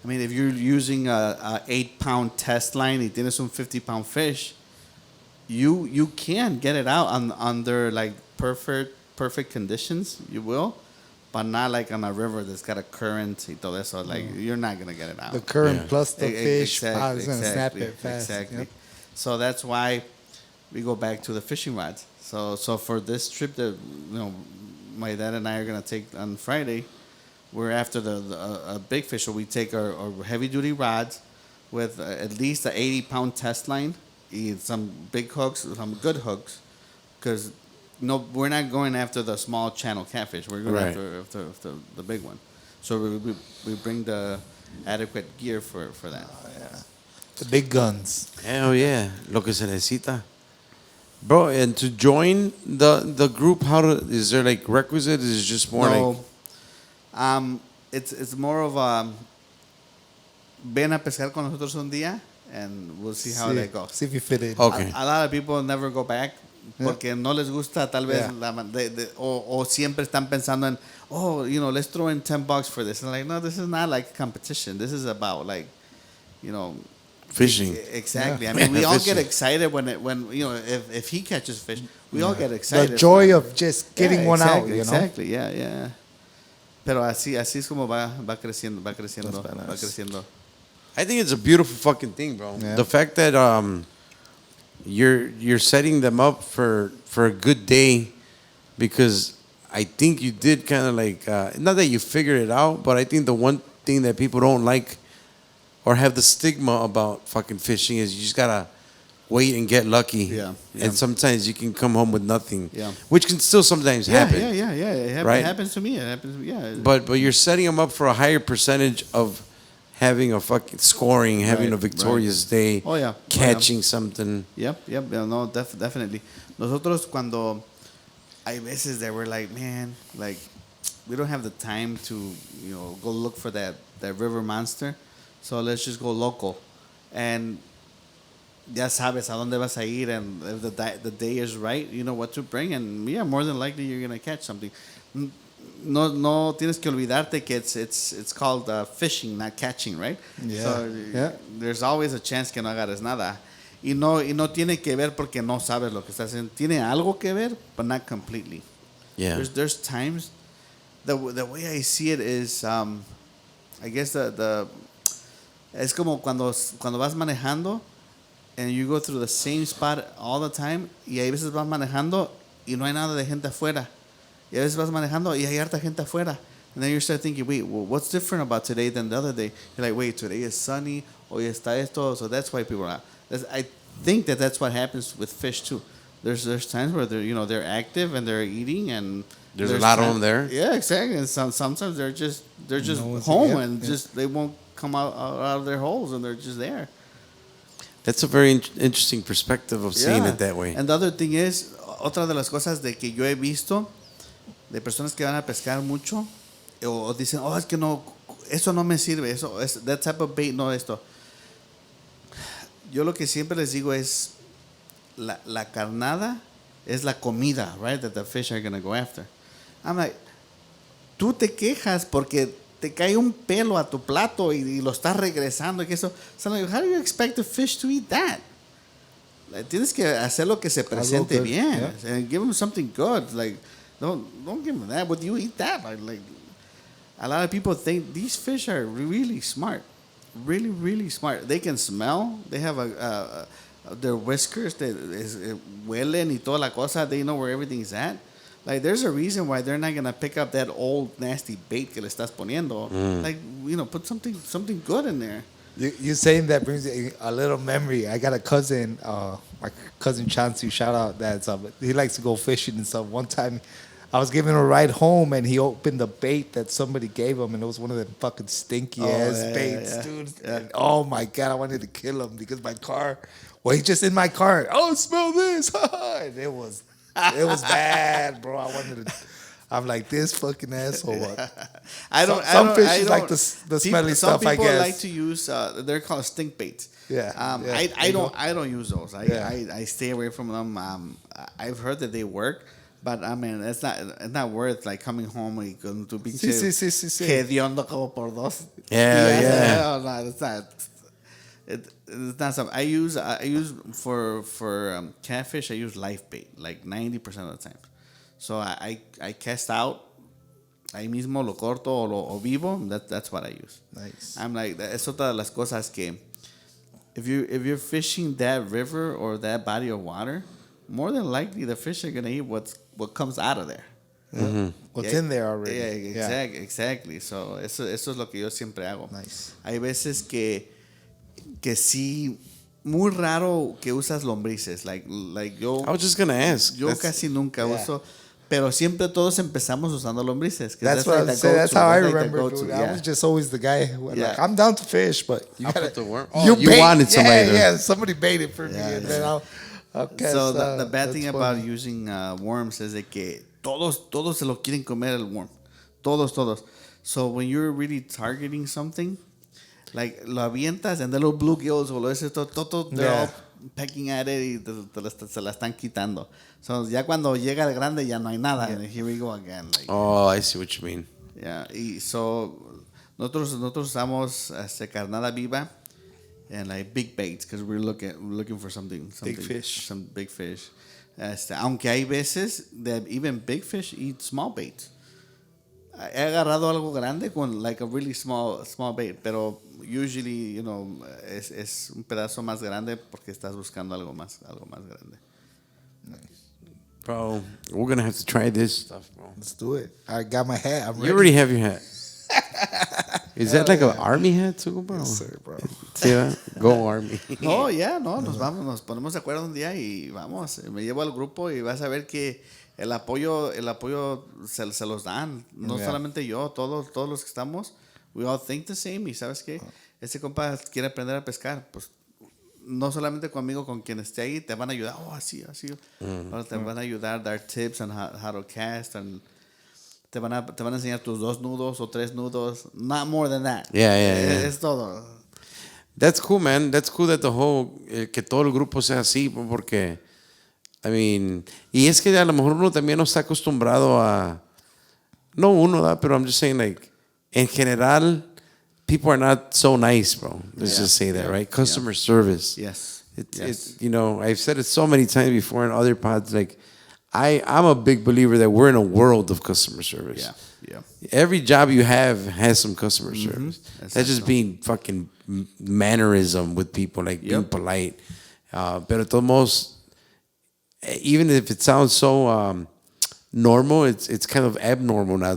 I mean, if you're using a 8-pound test line y tienes un 50-pound fish, you can get it out under like perfect conditions, you will, but not like on a river that's got a current y todo eso. Like, you're not going to get it out. The current plus the fish, Exactly, it's going to snap it fast. Exactly. Yep. So that's why we go back to the fishing rods. So for this trip that my dad and I are gonna take on Friday, we're after a big fish. So we take our heavy duty rods with at least an 80-pound test line and some big hooks, some good hooks, because we're not going after the small channel catfish. We're going after the big one. So we bring the adequate gear for that. Oh, yeah. The big guns. Hell yeah, lo que se necesita. Bro, and to join the group, is there like requisite? Is it just more like? It's more of ven a pescar con nosotros un día, and we'll see how that goes. See if you fit in. Okay. A lot of people never go back porque no les gusta tal vez o siempre están pensando en let's throw in $10 for this, and like, no, this is not like competition. This is about like Fishing. Exactly. I mean, we all get excited when if he catches fish, we all get excited. The joy of just getting one out. Exactly. Yeah. Pero así es como va creciendo, va creciendo, That's badass. va creciendo. I think it's a beautiful fucking thing, bro. Yeah. The fact that you're setting them up for a good day, because I think you did kind of like not that you figured it out, but I think the one thing that people don't like or have the stigma about fucking fishing is you just gotta wait and get lucky. Yeah, yeah. And sometimes you can come home with nothing. Yeah. Which can still sometimes happen. Yeah. It Right? happens to me. It happens. Yeah. But you're setting them up for a higher percentage of having a fucking scoring, having Right, a victorious day, Oh, yeah. catching something. Yep. Yeah, no, definitely. Nosotros cuando hay veces that we're like, man, like we don't have the time to, go look for that river monster, so let's just go local, and ya sabes a dónde vas a ir, and if the day is right, you know what to bring, and yeah, more than likely you're gonna catch something. No tienes que olvidarte que it's called fishing, not catching, right? Yeah. So Yeah. there's always a chance que no agarres nada. Y no tiene que ver porque no sabes lo que estás haciendo. Tiene algo que ver, but not completely. Yeah. There's times, the way I see it is, I guess es como cuando vas manejando and you go through the same spot all the time, y hay veces vas manejando y no hay nada de gente afuera. Y a veces vas manejando y hay harta gente afuera. And then you start thinking, wait, well, what's different about today than the other day? You're like, wait, today is sunny, hoy está esto, so that's why people are out. I think that's what happens with fish too. There's times where they're active and they're eating, and There's a lot of them there. Yeah, exactly. And sometimes they're just No one's home here. and Yeah. just they won't come out of their holes, and they're just there. That's a very interesting perspective of seeing Yeah. it that way. And the other thing is, otra de las cosas de que yo he visto de personas que van a pescar mucho o dicen, oh, es que no, eso no me sirve, that type of bait, no esto. Yo lo que siempre les digo es, la carnada es la comida, right, that the fish are going to go after. I'm like, tú te quejas porque te cae un pelo a tu plato y lo estás regresando y que eso. So like, how do you expect the fish to eat that? Like, tienes que hacer lo que se presente good, bien, yeah. and give them something good. Like, don't give them that. Would you eat that? Like, a lot of people think these fish are really smart, really, really smart. They can smell. They have their whiskers that huelen y toda la cosa. They know where everything's at. Like, there's a reason why they're not gonna pick up that old nasty bait que le estás poniendo. Like, put something good in there. You saying that brings a little memory. I got a cousin, my cousin Chauncey, shout out that stuff. He likes to go fishing and stuff. One time I was giving him a ride home and he opened the bait that somebody gave him, and it was one of them fucking stinky ass baits, dude. Yeah. And oh my God, I wanted to kill him because my car, well, he's just in my car. Oh, smell this. And it was bad, bro. I'm like, this fucking asshole. Some fish like the smelly stuff, I guess. Some people like to use, they're called stink baits. Yeah. I don't use those. Yeah. I stay away from them. I've heard that they work, but I mean, it's not worth like coming home y con tu pinche Sí. hediondo como por dos. Yeah. No, it's not. It's not something I use for catfish. I use live bait like 90% of the time. So I cast out, ahí mismo lo corto o vivo. That's what I use. Nice. I'm like, es otra de las cosas que if you're fishing that river or that body of water, more than likely the fish are gonna eat what comes out of there. Mm-hmm. What's in there already. Yeah, exactly. So eso es lo que yo siempre hago. Nice. Hay veces que sí, muy raro que usas lombrices. Like yo. I was just gonna ask. Yo casi nunca uso. Pero siempre todos empezamos usando lombrices. That's what I say. That's how I remember, dude. Yeah. I was just always the guy who was Yeah. like, I'm down to fish, but you I'll gotta, put the worm. you You wanted somebody to- Yeah, somebody baited for me, Yeah, and then I'll catch. So the bad thing that's about funny. using worms is de que todos se lo quieren comer el worm. Todos. So when you're really targeting something, like lo avientas and the little bluegills o lo ese todo, they're Yeah. all pecking at it y se la están quitando. So ya cuando llega el grande ya no hay nada. And here we go again. Like, Oh, I see what you mean. yeah. Y so nosotros usamos carnada viva and like big baits because we're looking for something Big fish. some big fish. Aunque hay veces that even big fish eat small baits. he agarrado algo grande con like a really small bait, pero usually, you know, es un pedazo más grande porque estás buscando algo más grande. Bro, we're going to have to try this stuff, bro. Let's do it. I got my hat. I'm ready. You already have your hat. Is that like an army hat too, bro? Yes, sir, bro. Sí, ¿verdad? Go Army. No, nos ponemos de acuerdo un día y vamos. Me llevo al grupo y vas a ver que el apoyo se los dan. No solamente yo, todos los que estamos. We all think the same. Y ¿sabes qué? Este compa quiere aprender a pescar. Pues no solamente conmigo, con quien esté ahí, te van a ayudar. Oh, así. Ahora te van a ayudar, dar tips on how to cast. And te van a enseñar tus 2 nudos o 3 nudos. Not more than that. Yeah. Es todo. That's cool, man. That's cool that the whole, que todo el grupo sea así, porque, I mean, y es que a lo mejor uno también no está acostumbrado a, no uno, ¿verdad? Pero I'm just saying, like, en general, people are not so nice, bro. Let's just say that, right? Customer service. Yes. It's, you know, I've said it so many times before in other pods, like, I'm a big believer that we're in a world of customer service. Yeah. Every job you have has some customer service. That's just being fucking mannerism with people, like being polite. Pero todos modos, even if it sounds so normal, it's kind of abnormal now.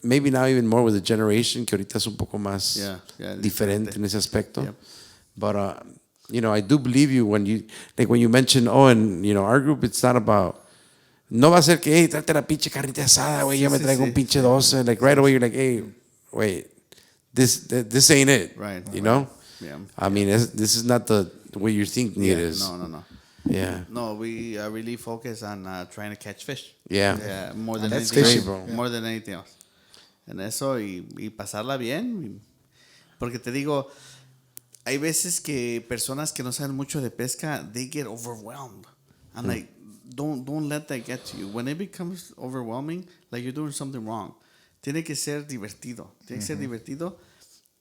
Maybe now even more with the generation, que ahorita es un poco más diferente en ese aspecto. Yep. But, you know, I do believe you when you mention, and, you know, our group, it's not about, no va a ser que, hey, trate la pinche carnita asada, güey, yo me traigo un pinche 12. Like, right away, you're like, hey, wait, this ain't it. Right. You know? Yeah. I mean, this is not the way you're thinking it is. No. Yeah. No, we really focus on trying to catch fish. Yeah. More than that's anything fishing, else. bro. More than anything else. En eso y pasarla bien. Porque te digo, hay veces que personas que no saben mucho de pesca, they get overwhelmed. I'm like, don't let that get to you. When it becomes overwhelming, like you're doing something wrong. Tiene que ser divertido.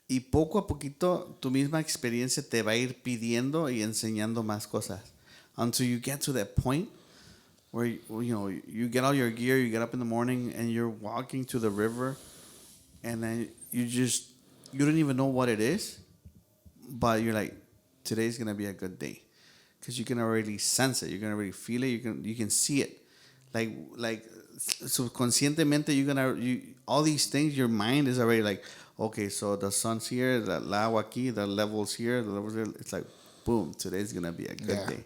Y poco a poquito tu misma experiencia te va a ir pidiendo y enseñando más cosas. Until you get to that point where you know you get all your gear, you get up in the morning and you're walking to the river, and then you don't even know what it is, but you're like, today's gonna be a good day, because you can already sense it, you can already feel it, you can see it, like subconscientemente all these things, your mind is already like, okay, so the sun's here, the agua aquí, the levels here, it's like, boom, today's gonna be a good day.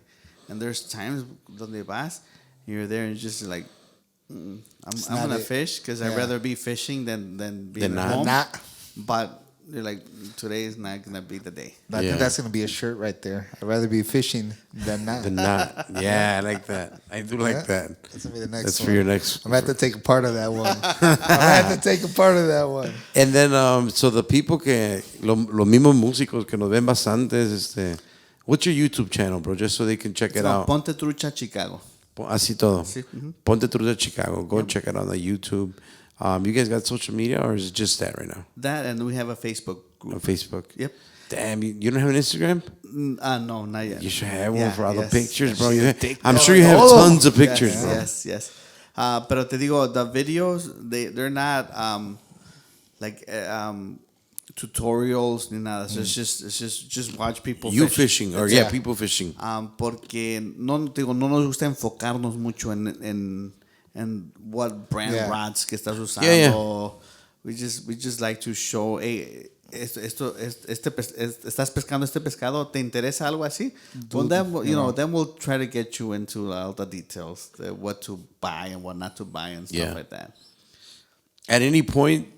And there's times donde vas, you're there and just like, I'm gonna fish because I'd rather be fishing than being at home. But you're like, today is not gonna be the day. I think that's gonna be a shirt right there. I'd rather be fishing than not. Yeah, I like that. I do like that. That's gonna be the next That's one. for your next. I'm gonna have to take a part of that one. And then, so the people que, los mismos músicos que nos ven bastantes, what's your YouTube channel, bro? Just so they can check it out. Ponte Trucha Chicago. Así todo. Sí. Ponte Trucha Chicago. Go check it out on the YouTube. You guys got social media, or is it just that right now? That, and we have a Facebook group. On Facebook? Yep. Damn, you don't have an Instagram? No, not yet. You should have one for all the pictures, bro. Yes. I'm sure you have tons of pictures, bro. Yes. Pero te digo, the videos, they're not tutorials ni nada. So it's just watch people fishing, or people fishing. Porque no nos gusta enfocarnos mucho en what brand rods que estás usando. Yeah. We just like to show, hey, estás pescando este pescado, ¿te interesa algo así? Well, then we'll try to get you into all the details, what to buy and what not to buy and stuff like that. At any point,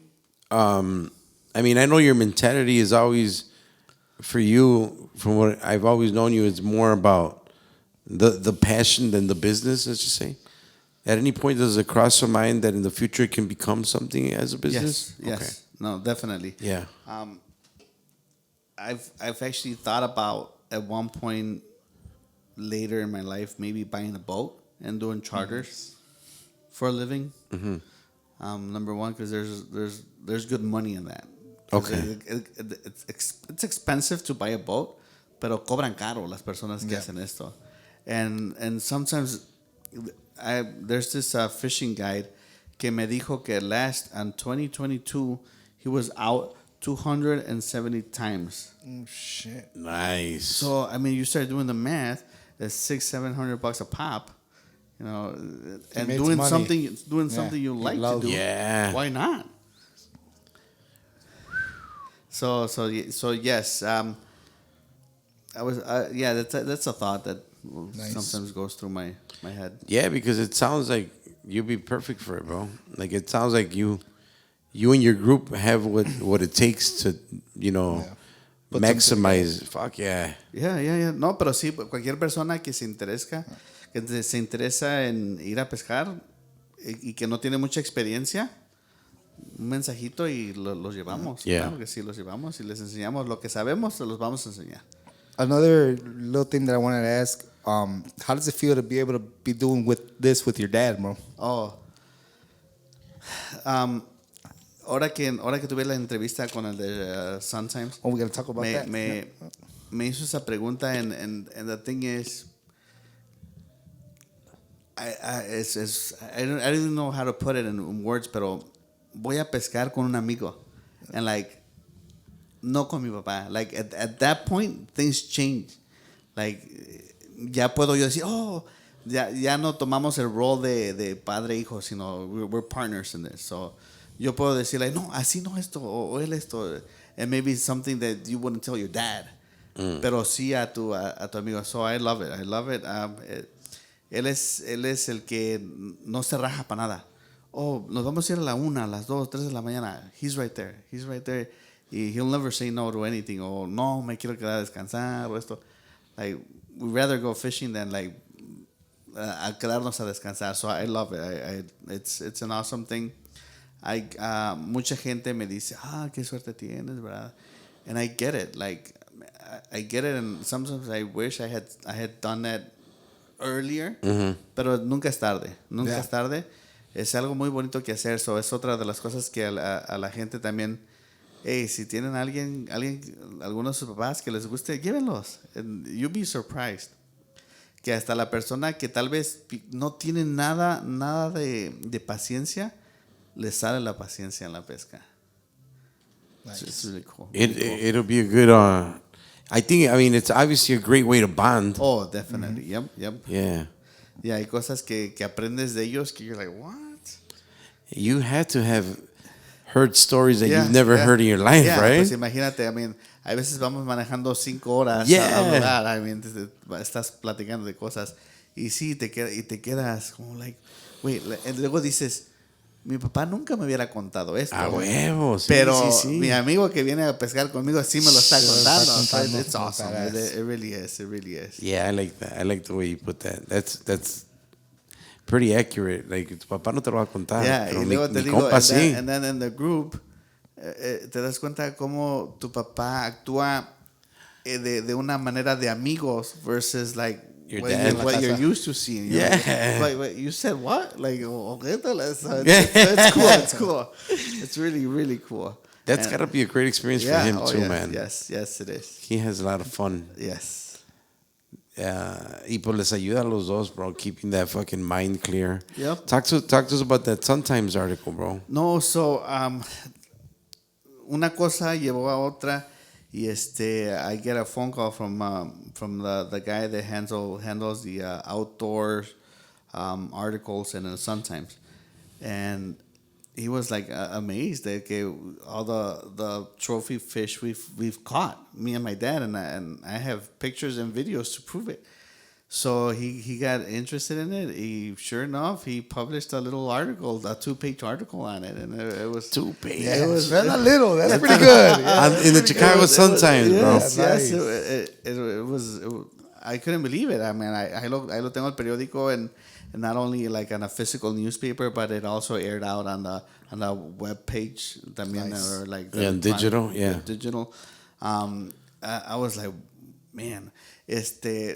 I mean, I know your mentality is always, for you, from what I've always known you, it's more about the passion than the business, let's just say. At any point, does it cross your mind that in the future it can become something as a business? Yes. Okay. No, definitely. Yeah. I've actually thought about at one point later in my life maybe buying a boat and doing charters for a living. Number one, because there's good money in that. Okay. It's expensive to buy a boat, pero cobran caro las personas que hacen esto, and sometimes there's this fishing guide que me dijo que last in 2022 he was out 270 times. Oh, shit. Nice. So I mean, you start doing the math. That's $600-700 a pop. You know, and makes doing money. something you like to love. do. Yeah. Why not? So yes. I was that's a thought that Nice. sometimes goes through my head. Yeah, because it sounds like you'd be perfect for it, bro. Like it sounds like you and your group have what it takes to, maximize. Fuck yeah. Yeah. No, pero sí, cualquier persona que se interesa en ir a pescar y que no tiene mucha experiencia, un mensajito y los llevamos. Yeah. Claro que sí, los llevamos y les enseñamos lo que sabemos, se los vamos a enseñar. Another little thing that I wanted to ask, how does it feel to be able to be doing this with your dad, bro? Oh. Ahora que tuve la entrevista con el de Sun Times, Oh, we got to talk about that. me hizo esa pregunta and the thing is, I don't even know how to put it in words, pero voy a pescar con un amigo, and like, no con mi papá. Like at that point, things change. Like ya puedo yo decir, ya no tomamos el rol de padre hijo, sino we're partners in this. So yo puedo decir like, no, así no esto o él esto, and maybe something that you wouldn't tell your dad, pero sí a tu amigo. So I love it. Él es el que no se raja para nada. Oh, nos vamos a ir a la 1, a las 2, 3 de la mañana. He's right there. He'll never say no to anything. Or no, me quiero quedar a descansar o esto. Like, we'd rather go fishing than like a quedarnos a descansar. So I love it. It's an awesome thing. Mucha gente me dice, qué suerte tienes, ¿verdad? And I get it. Like, I get it, and sometimes I wish I had done that earlier. Mm-hmm. Pero nunca es tarde. Nunca es tarde. Es algo muy bonito que hacer. So es otra de las cosas que a la gente también. Hey, si tienen alguien, algunos de sus papás que les guste, llévenlos. And you'll be surprised. Que hasta la persona que tal vez no tiene nada de paciencia, le sale la paciencia en la pesca. Nice. It's really cool. It'll be a good. It's obviously a great way to bond. Oh, definitely. Mm-hmm. Yep. Yeah. Yeah, hay cosas que aprendes de ellos que you're like, what? You had to have heard stories that you've never heard in your life, right? Pues imagínate, a veces vamos manejando 5 horas Yeah. al lugar, estás platicando de cosas y sí, te quedas como like, wait, y luego dices, mi papá nunca me hubiera contado esto. A huevo, sí, pero sí. mi amigo que viene a pescar conmigo sí me lo está contando. contando. It's awesome. It really is. Yeah, I like that. I like the way you put that. That's pretty accurate. Like, tu papá no te lo va a contar. Yeah, Pero y luego te mi digo, compa sí. and then in the group, te das cuenta cómo tu papá actúa de una manera de amigos versus like Your dad. what you're used to seeing. You're Yeah. like, wait, you said what? Like, okay, it's cool. It's really, really cool. That's got to be a great experience for him too, man. Yes, it is. He has a lot of fun. Yes. Y pues les ayuda a los dos, bro, keeping that fucking mind clear. Yep. Talk to us about that Sun Times article, bro. No, so una cosa llevó a otra y I get a phone call from the guy that handles the outdoor articles in the Sun Times, and he was like amazed that all the trophy fish we've caught, me and my dad, and I have pictures and videos to prove it. So he got interested in it. Sure enough, he published a little article, a 2-page article on it, and it was 2 pages. Yeah, that's not little. That's pretty good. Yeah, In the Chicago Sun Times, bro. Yes, Nice. it was. I couldn't believe it. I mean, I lo tengo el periódico and not only like on a physical newspaper, but it also aired out on the web page también, Nice. or like digital, digital. I was like, man,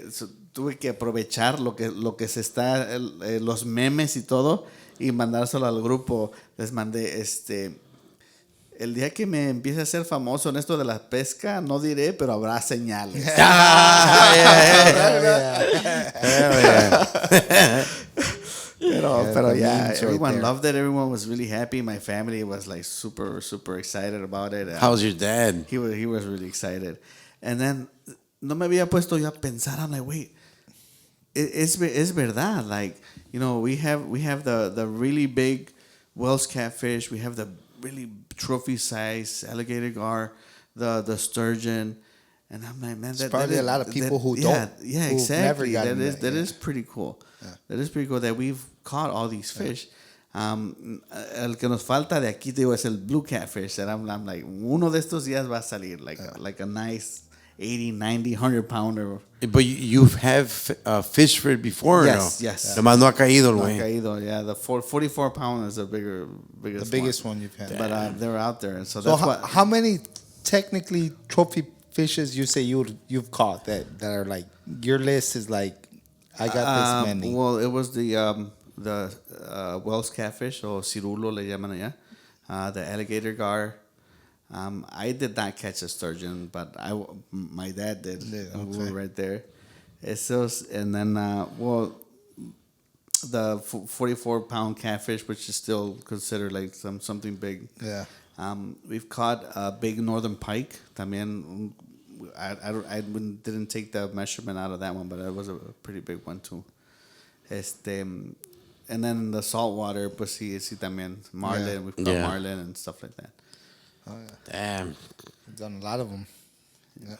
so tuve que aprovechar lo que se está los memes y todo y mandárselo al grupo. Les mandé el día que me empiece a ser famoso en esto de la pesca, no diré, pero habrá señales. Pero Pero the yeah, memes right everyone there. loved it. Everyone was really happy. My family was like super, super excited about it. How's your dad? He was really excited. And then, no me había puesto yo a pensar. I'm like, wait, es verdad. Like, you know, we have the really big Wells catfish. We have the really trophy size alligator gar, the sturgeon. And I'm like, man, There's probably a lot of people who don't. Yeah, who've never exactly. gotten That is pretty cool. Yeah. That is pretty cool that we've caught all these fish. El que nos falta de aquí, te digo, es el blue catfish. And I'm like, uno de estos días va a salir, like a nice 80, 90, 100 pounder. But you've have fished for it before, Yes, no? yes. Nomás no ha caído, No güey. caído, yeah, the 44 pound is the biggest one you've had. But they're out there, and so So that's what. how many technically trophy fishes you say you've caught that are like your list is like I got this many? Well, it was the Wells catfish or cirulo le llaman allá, the alligator gar. I did not catch a sturgeon, but my dad did. Yeah, We okay. were right there. And then the 44-pound catfish, which is still considered like something big. Yeah. We've caught a big northern pike. También, I didn't take the measurement out of that one, but it was a pretty big one too. And then in the saltwater, pues sí también marlin. Yeah. We've caught marlin and stuff like that. Oh, yeah. Damn. I've done a lot of them.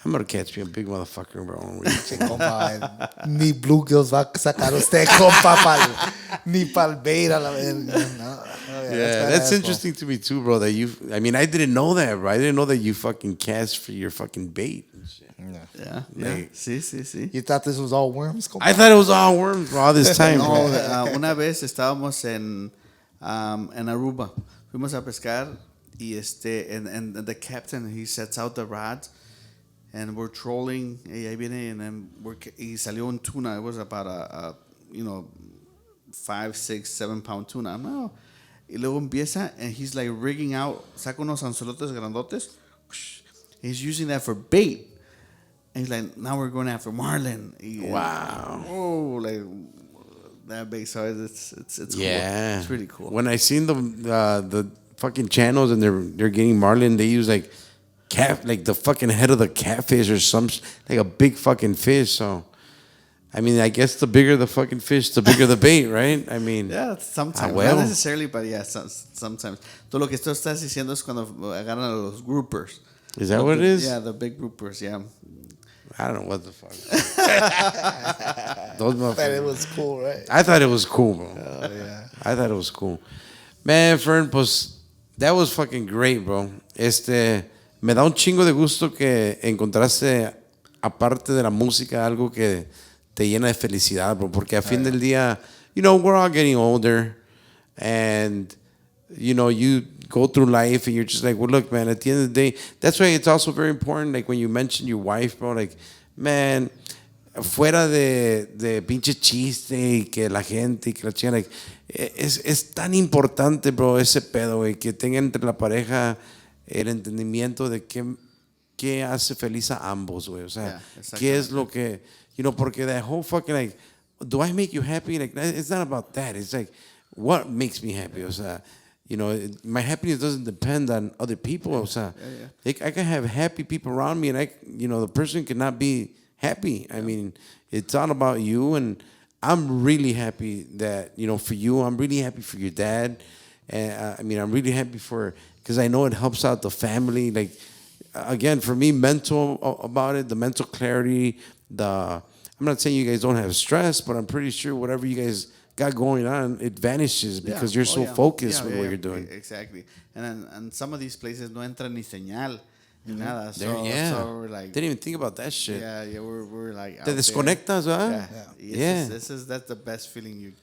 I'm gonna catch me a big motherfucker, bro. Che, compa, ni bluegills va a sacar usted, compa, ni pal bait a la verga. No. Oh, Yeah, that's interesting to me too, bro. That I mean, I didn't know that, bro. I didn't know that you fucking cast for your fucking bait and shit. Yeah. Like- Sí. You thought this was all worms, compa? I thought it was all worms, bro, all this time, No, bro. una vez estábamos en Aruba. Fuimos a pescar y and the captain, he sets out the rods and we're trolling y ahí viene and then y salió un tuna. It was about a 5, 6, 7 pound tuna. I'm like, oh. Y luego empieza and he's like rigging out, saca unos anzuelotes grandotes. He's using that for bait. And he's like, now we're going after marlin. Wow. Oh, like that big. So it's cool. Yeah, It's really cool. When I seen the fucking channels and they're getting marlin, they use like like the fucking head of the catfish or like a big fucking fish. So, I mean, I guess the bigger the fucking fish, the bigger the bait, right? I mean, Yeah, sometimes. well. Not necessarily, but yeah, sometimes. Todo lo que tú estás diciendo es cuando agarran a los groupers. is that what it is? Yeah, the big groupers, yeah. I don't know what the fuck. Those But it motherfuckers. was cool, right? I thought it was cool, bro. Oh, yeah. I thought it was cool. Man, Fern, pues, that was fucking great, bro. Me da un chingo de gusto que encontraste, aparte de la música, algo que te llena de felicidad, bro. Porque a fin del día, we're all getting older. And, you go through life and you're just like, well, look, man, at the end of the day, that's why it's also very important, like when you mention your wife, bro, like, man, fuera de pinche chiste y que la gente y que la chica, like, es tan importante, bro, ese pedo, güey, que tenga entre la pareja el entendimiento de qué hace feliz a ambos, güey, o sea, qué es lo que, porque that whole fucking, like, do I make you happy? Like, it's not about that. It's like, what makes me happy? O sea, my happiness doesn't depend on other people. O sea, I can have happy people around me, and the person cannot be happy. I mean, it's all about you, and I'm really happy that for you. I'm really happy for your dad, and I'm really happy because I know it helps out the family. Like, again, for me, mental about it, the mental clarity. I'm not saying you guys don't have stress, but I'm pretty sure whatever you guys got going on, it vanishes because you're so focused with what you're doing. Exactly. And some of these places no entra ni señal, ni nada. So we're like, didn't even think about that shit. yeah, we're like, Te out desconectas, there. ¿verdad? Yeah. That's the best feeling you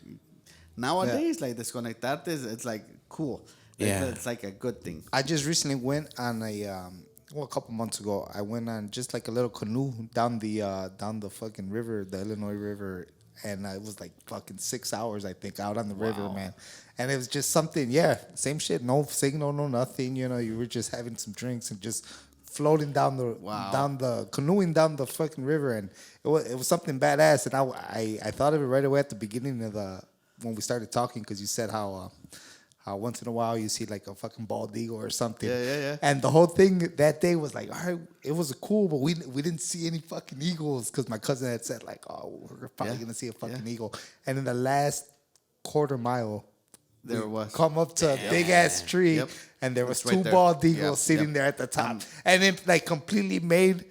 nowadays, like desconectarte is like cool. Yeah. It's like a good thing. I just recently went on a couple months ago, I went on just like a little canoe down the fucking river, the Illinois River, and it was like fucking 6 hours, I think, out on the river, man. And it was just something, same shit, no signal, no nothing, you were just having some drinks and just floating down canoeing down the fucking river, and it was something badass. And I thought of it right away at the beginning of when we started talking, because you said how once in a while you see like a fucking bald eagle or something. Yeah. And the whole thing that day was like, all right, it was cool, but we didn't see any fucking eagles because my cousin had said like, oh, we're probably gonna see a fucking eagle. And in the last quarter mile, there was come up to a big ass tree, and there was It's right two there. bald eagles sitting there at the top, and it like completely made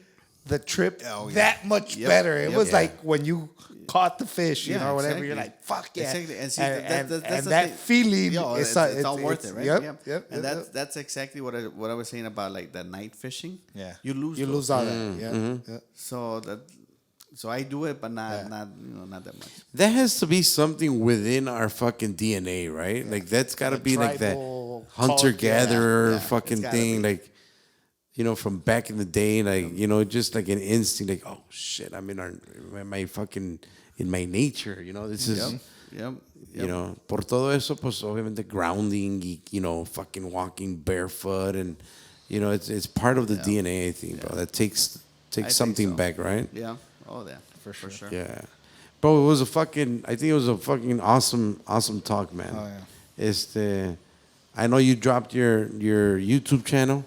the trip that much better. It was like when you caught the fish, you know, or whatever. You're like, fuck yeah, exactly. And, see, and that's that thing. feeling, it's all worth it, right? Yep. And that's exactly what I was saying about like the night fishing. Yeah, you lose all that. Yeah. So I do it, but not not that much. That has to be something within our fucking DNA, right? Like that's got to be like that hunter-gatherer fucking thing, like, you know, from back in the day, like, you know, just like an instinct, like, oh shit, I'm in my nature, you know, this is, you know, por todo eso, pues obviamente grounding, y, you know, fucking walking barefoot, and, you know, it's part of the DNA, I think, bro. That takes something back, right? Yeah. Oh, yeah, for sure. Yeah. Bro, I think it was a fucking awesome talk, man. Oh, yeah. I know you dropped your YouTube channel.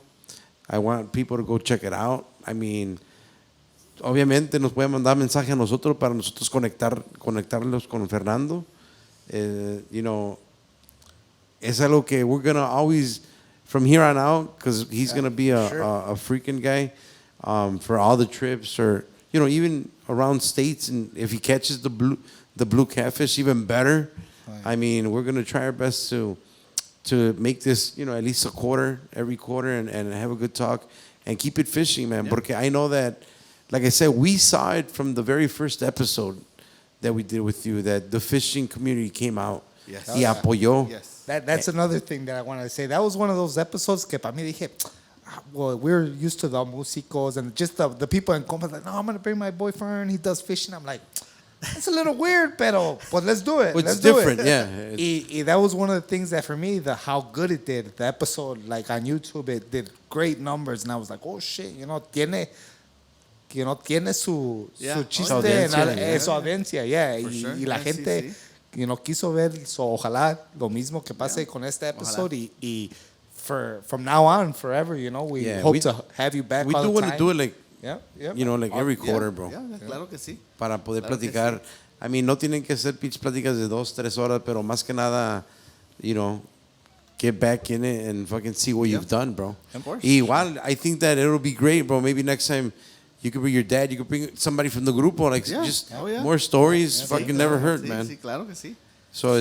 I want people to go check it out. I mean, obviamente nos pueden mandar mensaje a nosotros para nosotros conectarlos con Fernando. You know, es algo que we're gonna always, from here on out, because he's gonna be a freaking guy for all the trips, or, you know, even around states, and if he catches the blue catfish, even better. I mean, we're gonna try our best to make this, you know, at least every quarter, and have a good talk and keep it fishing, man. Porque I know that, like I said, we saw it from the very first episode that we did with you, that the fishing community came out y apoyó. Yes. That's another thing that I wanted to say. That was one of those episodes que para mí dije, well, we're used to the músicos and just the people in Compas, like, no, I'm going to bring my boyfriend, he does fishing. I'm like, it's a little weird, pero pues let's do it. It's different, yeah. Y that was one of the things that for me, how good it did. The episode, like on YouTube, it did great numbers, and I was like, oh shit, you know, tiene su chiste, su audiencia, y la gente, you know, quiso ver, so ojalá lo mismo que pase con este episode, y from now on, forever, you know, we hope to have you back. We all do the want time. to do it like, Yeah. you know, like every quarter, bro. Claro que sí. Para poder platicar. I mean, no tienen que ser pitch pláticas de 2-3 horas, pero más que nada, you know, get back in it and fucking see what you've done, bro. Of course. Igual, I think that it'll be great, bro. Maybe next time you could bring your dad, you could bring somebody from the grupo, like just more stories. Fucking never hurt, man. Sí, claro que sí. So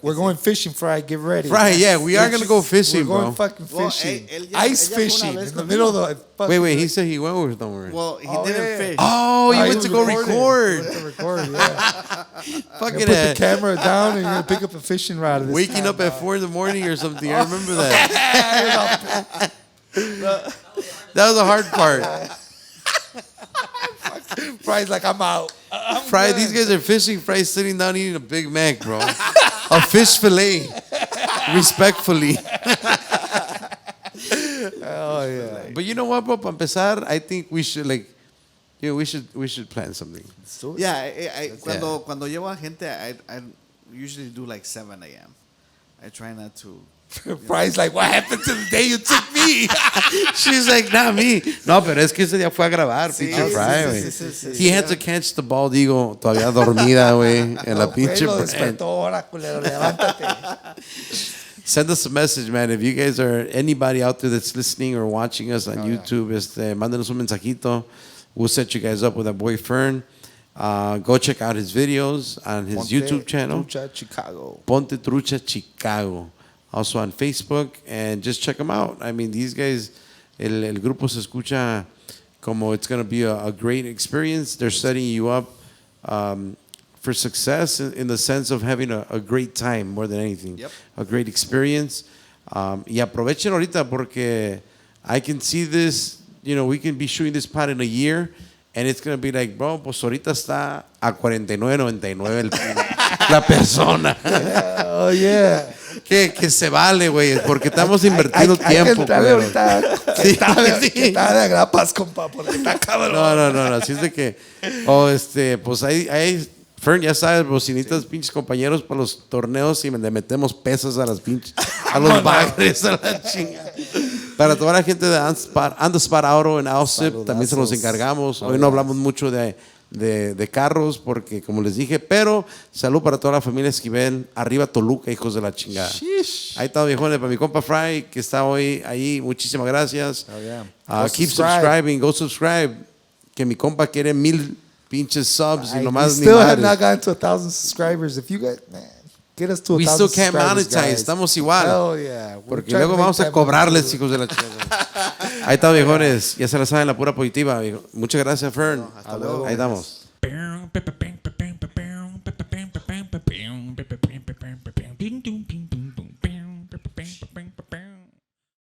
we're going fishing Friday. Get ready. Right, we are gonna go fishing, we're going bro. fucking fishing. Well, Ice fishing in the middle of the. Wait, he said he went with somewhere. Well, he didn't fish. Oh, he went to go record. He went to record, yeah. Fucking Put the camera down and you're gonna pick up a fishing rod. Waking up at 4 a.m. or something. I remember that. That was the hard part. Fry's like, I'm out. Fry, these guys are fishing. Fry's sitting down eating a Big Mac, bro. A fish fillet. Respectfully. Oh yeah. But you know what, bro? Para empezar, I think we should we should plan something. Yeah, cuando llevo a gente, I usually do like 7 a.m. I try not to. Fry's like, what happened to the day you took me? She's like, not me. No, pero es que ese día fue a grabar, pinche Fry, güey. He had to catch the bald eagle todavía dormida, güey, en la pinche lo despertó, ahora, culero, levántate. Send us a message, man. If you guys are anybody out there that's listening or watching us on YouTube, mándenos un mensajito. We'll set you guys up with our boy Fern. Go check out his videos on his YouTube channel. Trucha Chicago. Ponte Trucha Chicago. Also on Facebook, and just check them out. I mean, these guys, el grupo se escucha como it's going to be a great experience. They're setting you up for success in the sense of having a great time more than anything. Yep. A great experience. Y aprovechen ahorita porque I can see this, you know, we can be shooting this pod in a year, and it's going to be like, bro, pues ahorita está a 49.99 la persona. Oh, yeah. Que se vale, güey, porque estamos invirtiendo tiempo. Que está de agrapas, compa, porque está cabrón. No. Así es de que, pues hay Fern, ya sabes, bocinitas, pinches compañeros para los torneos y le metemos pesas a las pinches, a los bagres, a la chinga. Para toda la gente de On the Spot Auto en Alsip, también se los encargamos. Hoy no hablamos mucho de carros porque, como les dije, pero salud para toda la familia Esquivel. Arriba Toluca, hijos de la chingada. Ahí está, viejones, para mi compa Fry, que está hoy ahí. Muchísimas gracias. Keep subscribing, go subscribe. Que mi compa quiere 1000 pinches subs y nomás we ni still have madres. not gotten to 1,000 subscribers. If you guys, man, get us to 1,000 We still can't subscribers, monetize, guys. estamos igual. Hell yeah. We're Porque trying to luego make vamos a that cobrarles, money. hijos de la chingada. Ahí está, viejones. Ya se la saben, la pura positiva. Viejo. Muchas gracias, Fern. Hasta luego. Ahí estamos. Ding dong.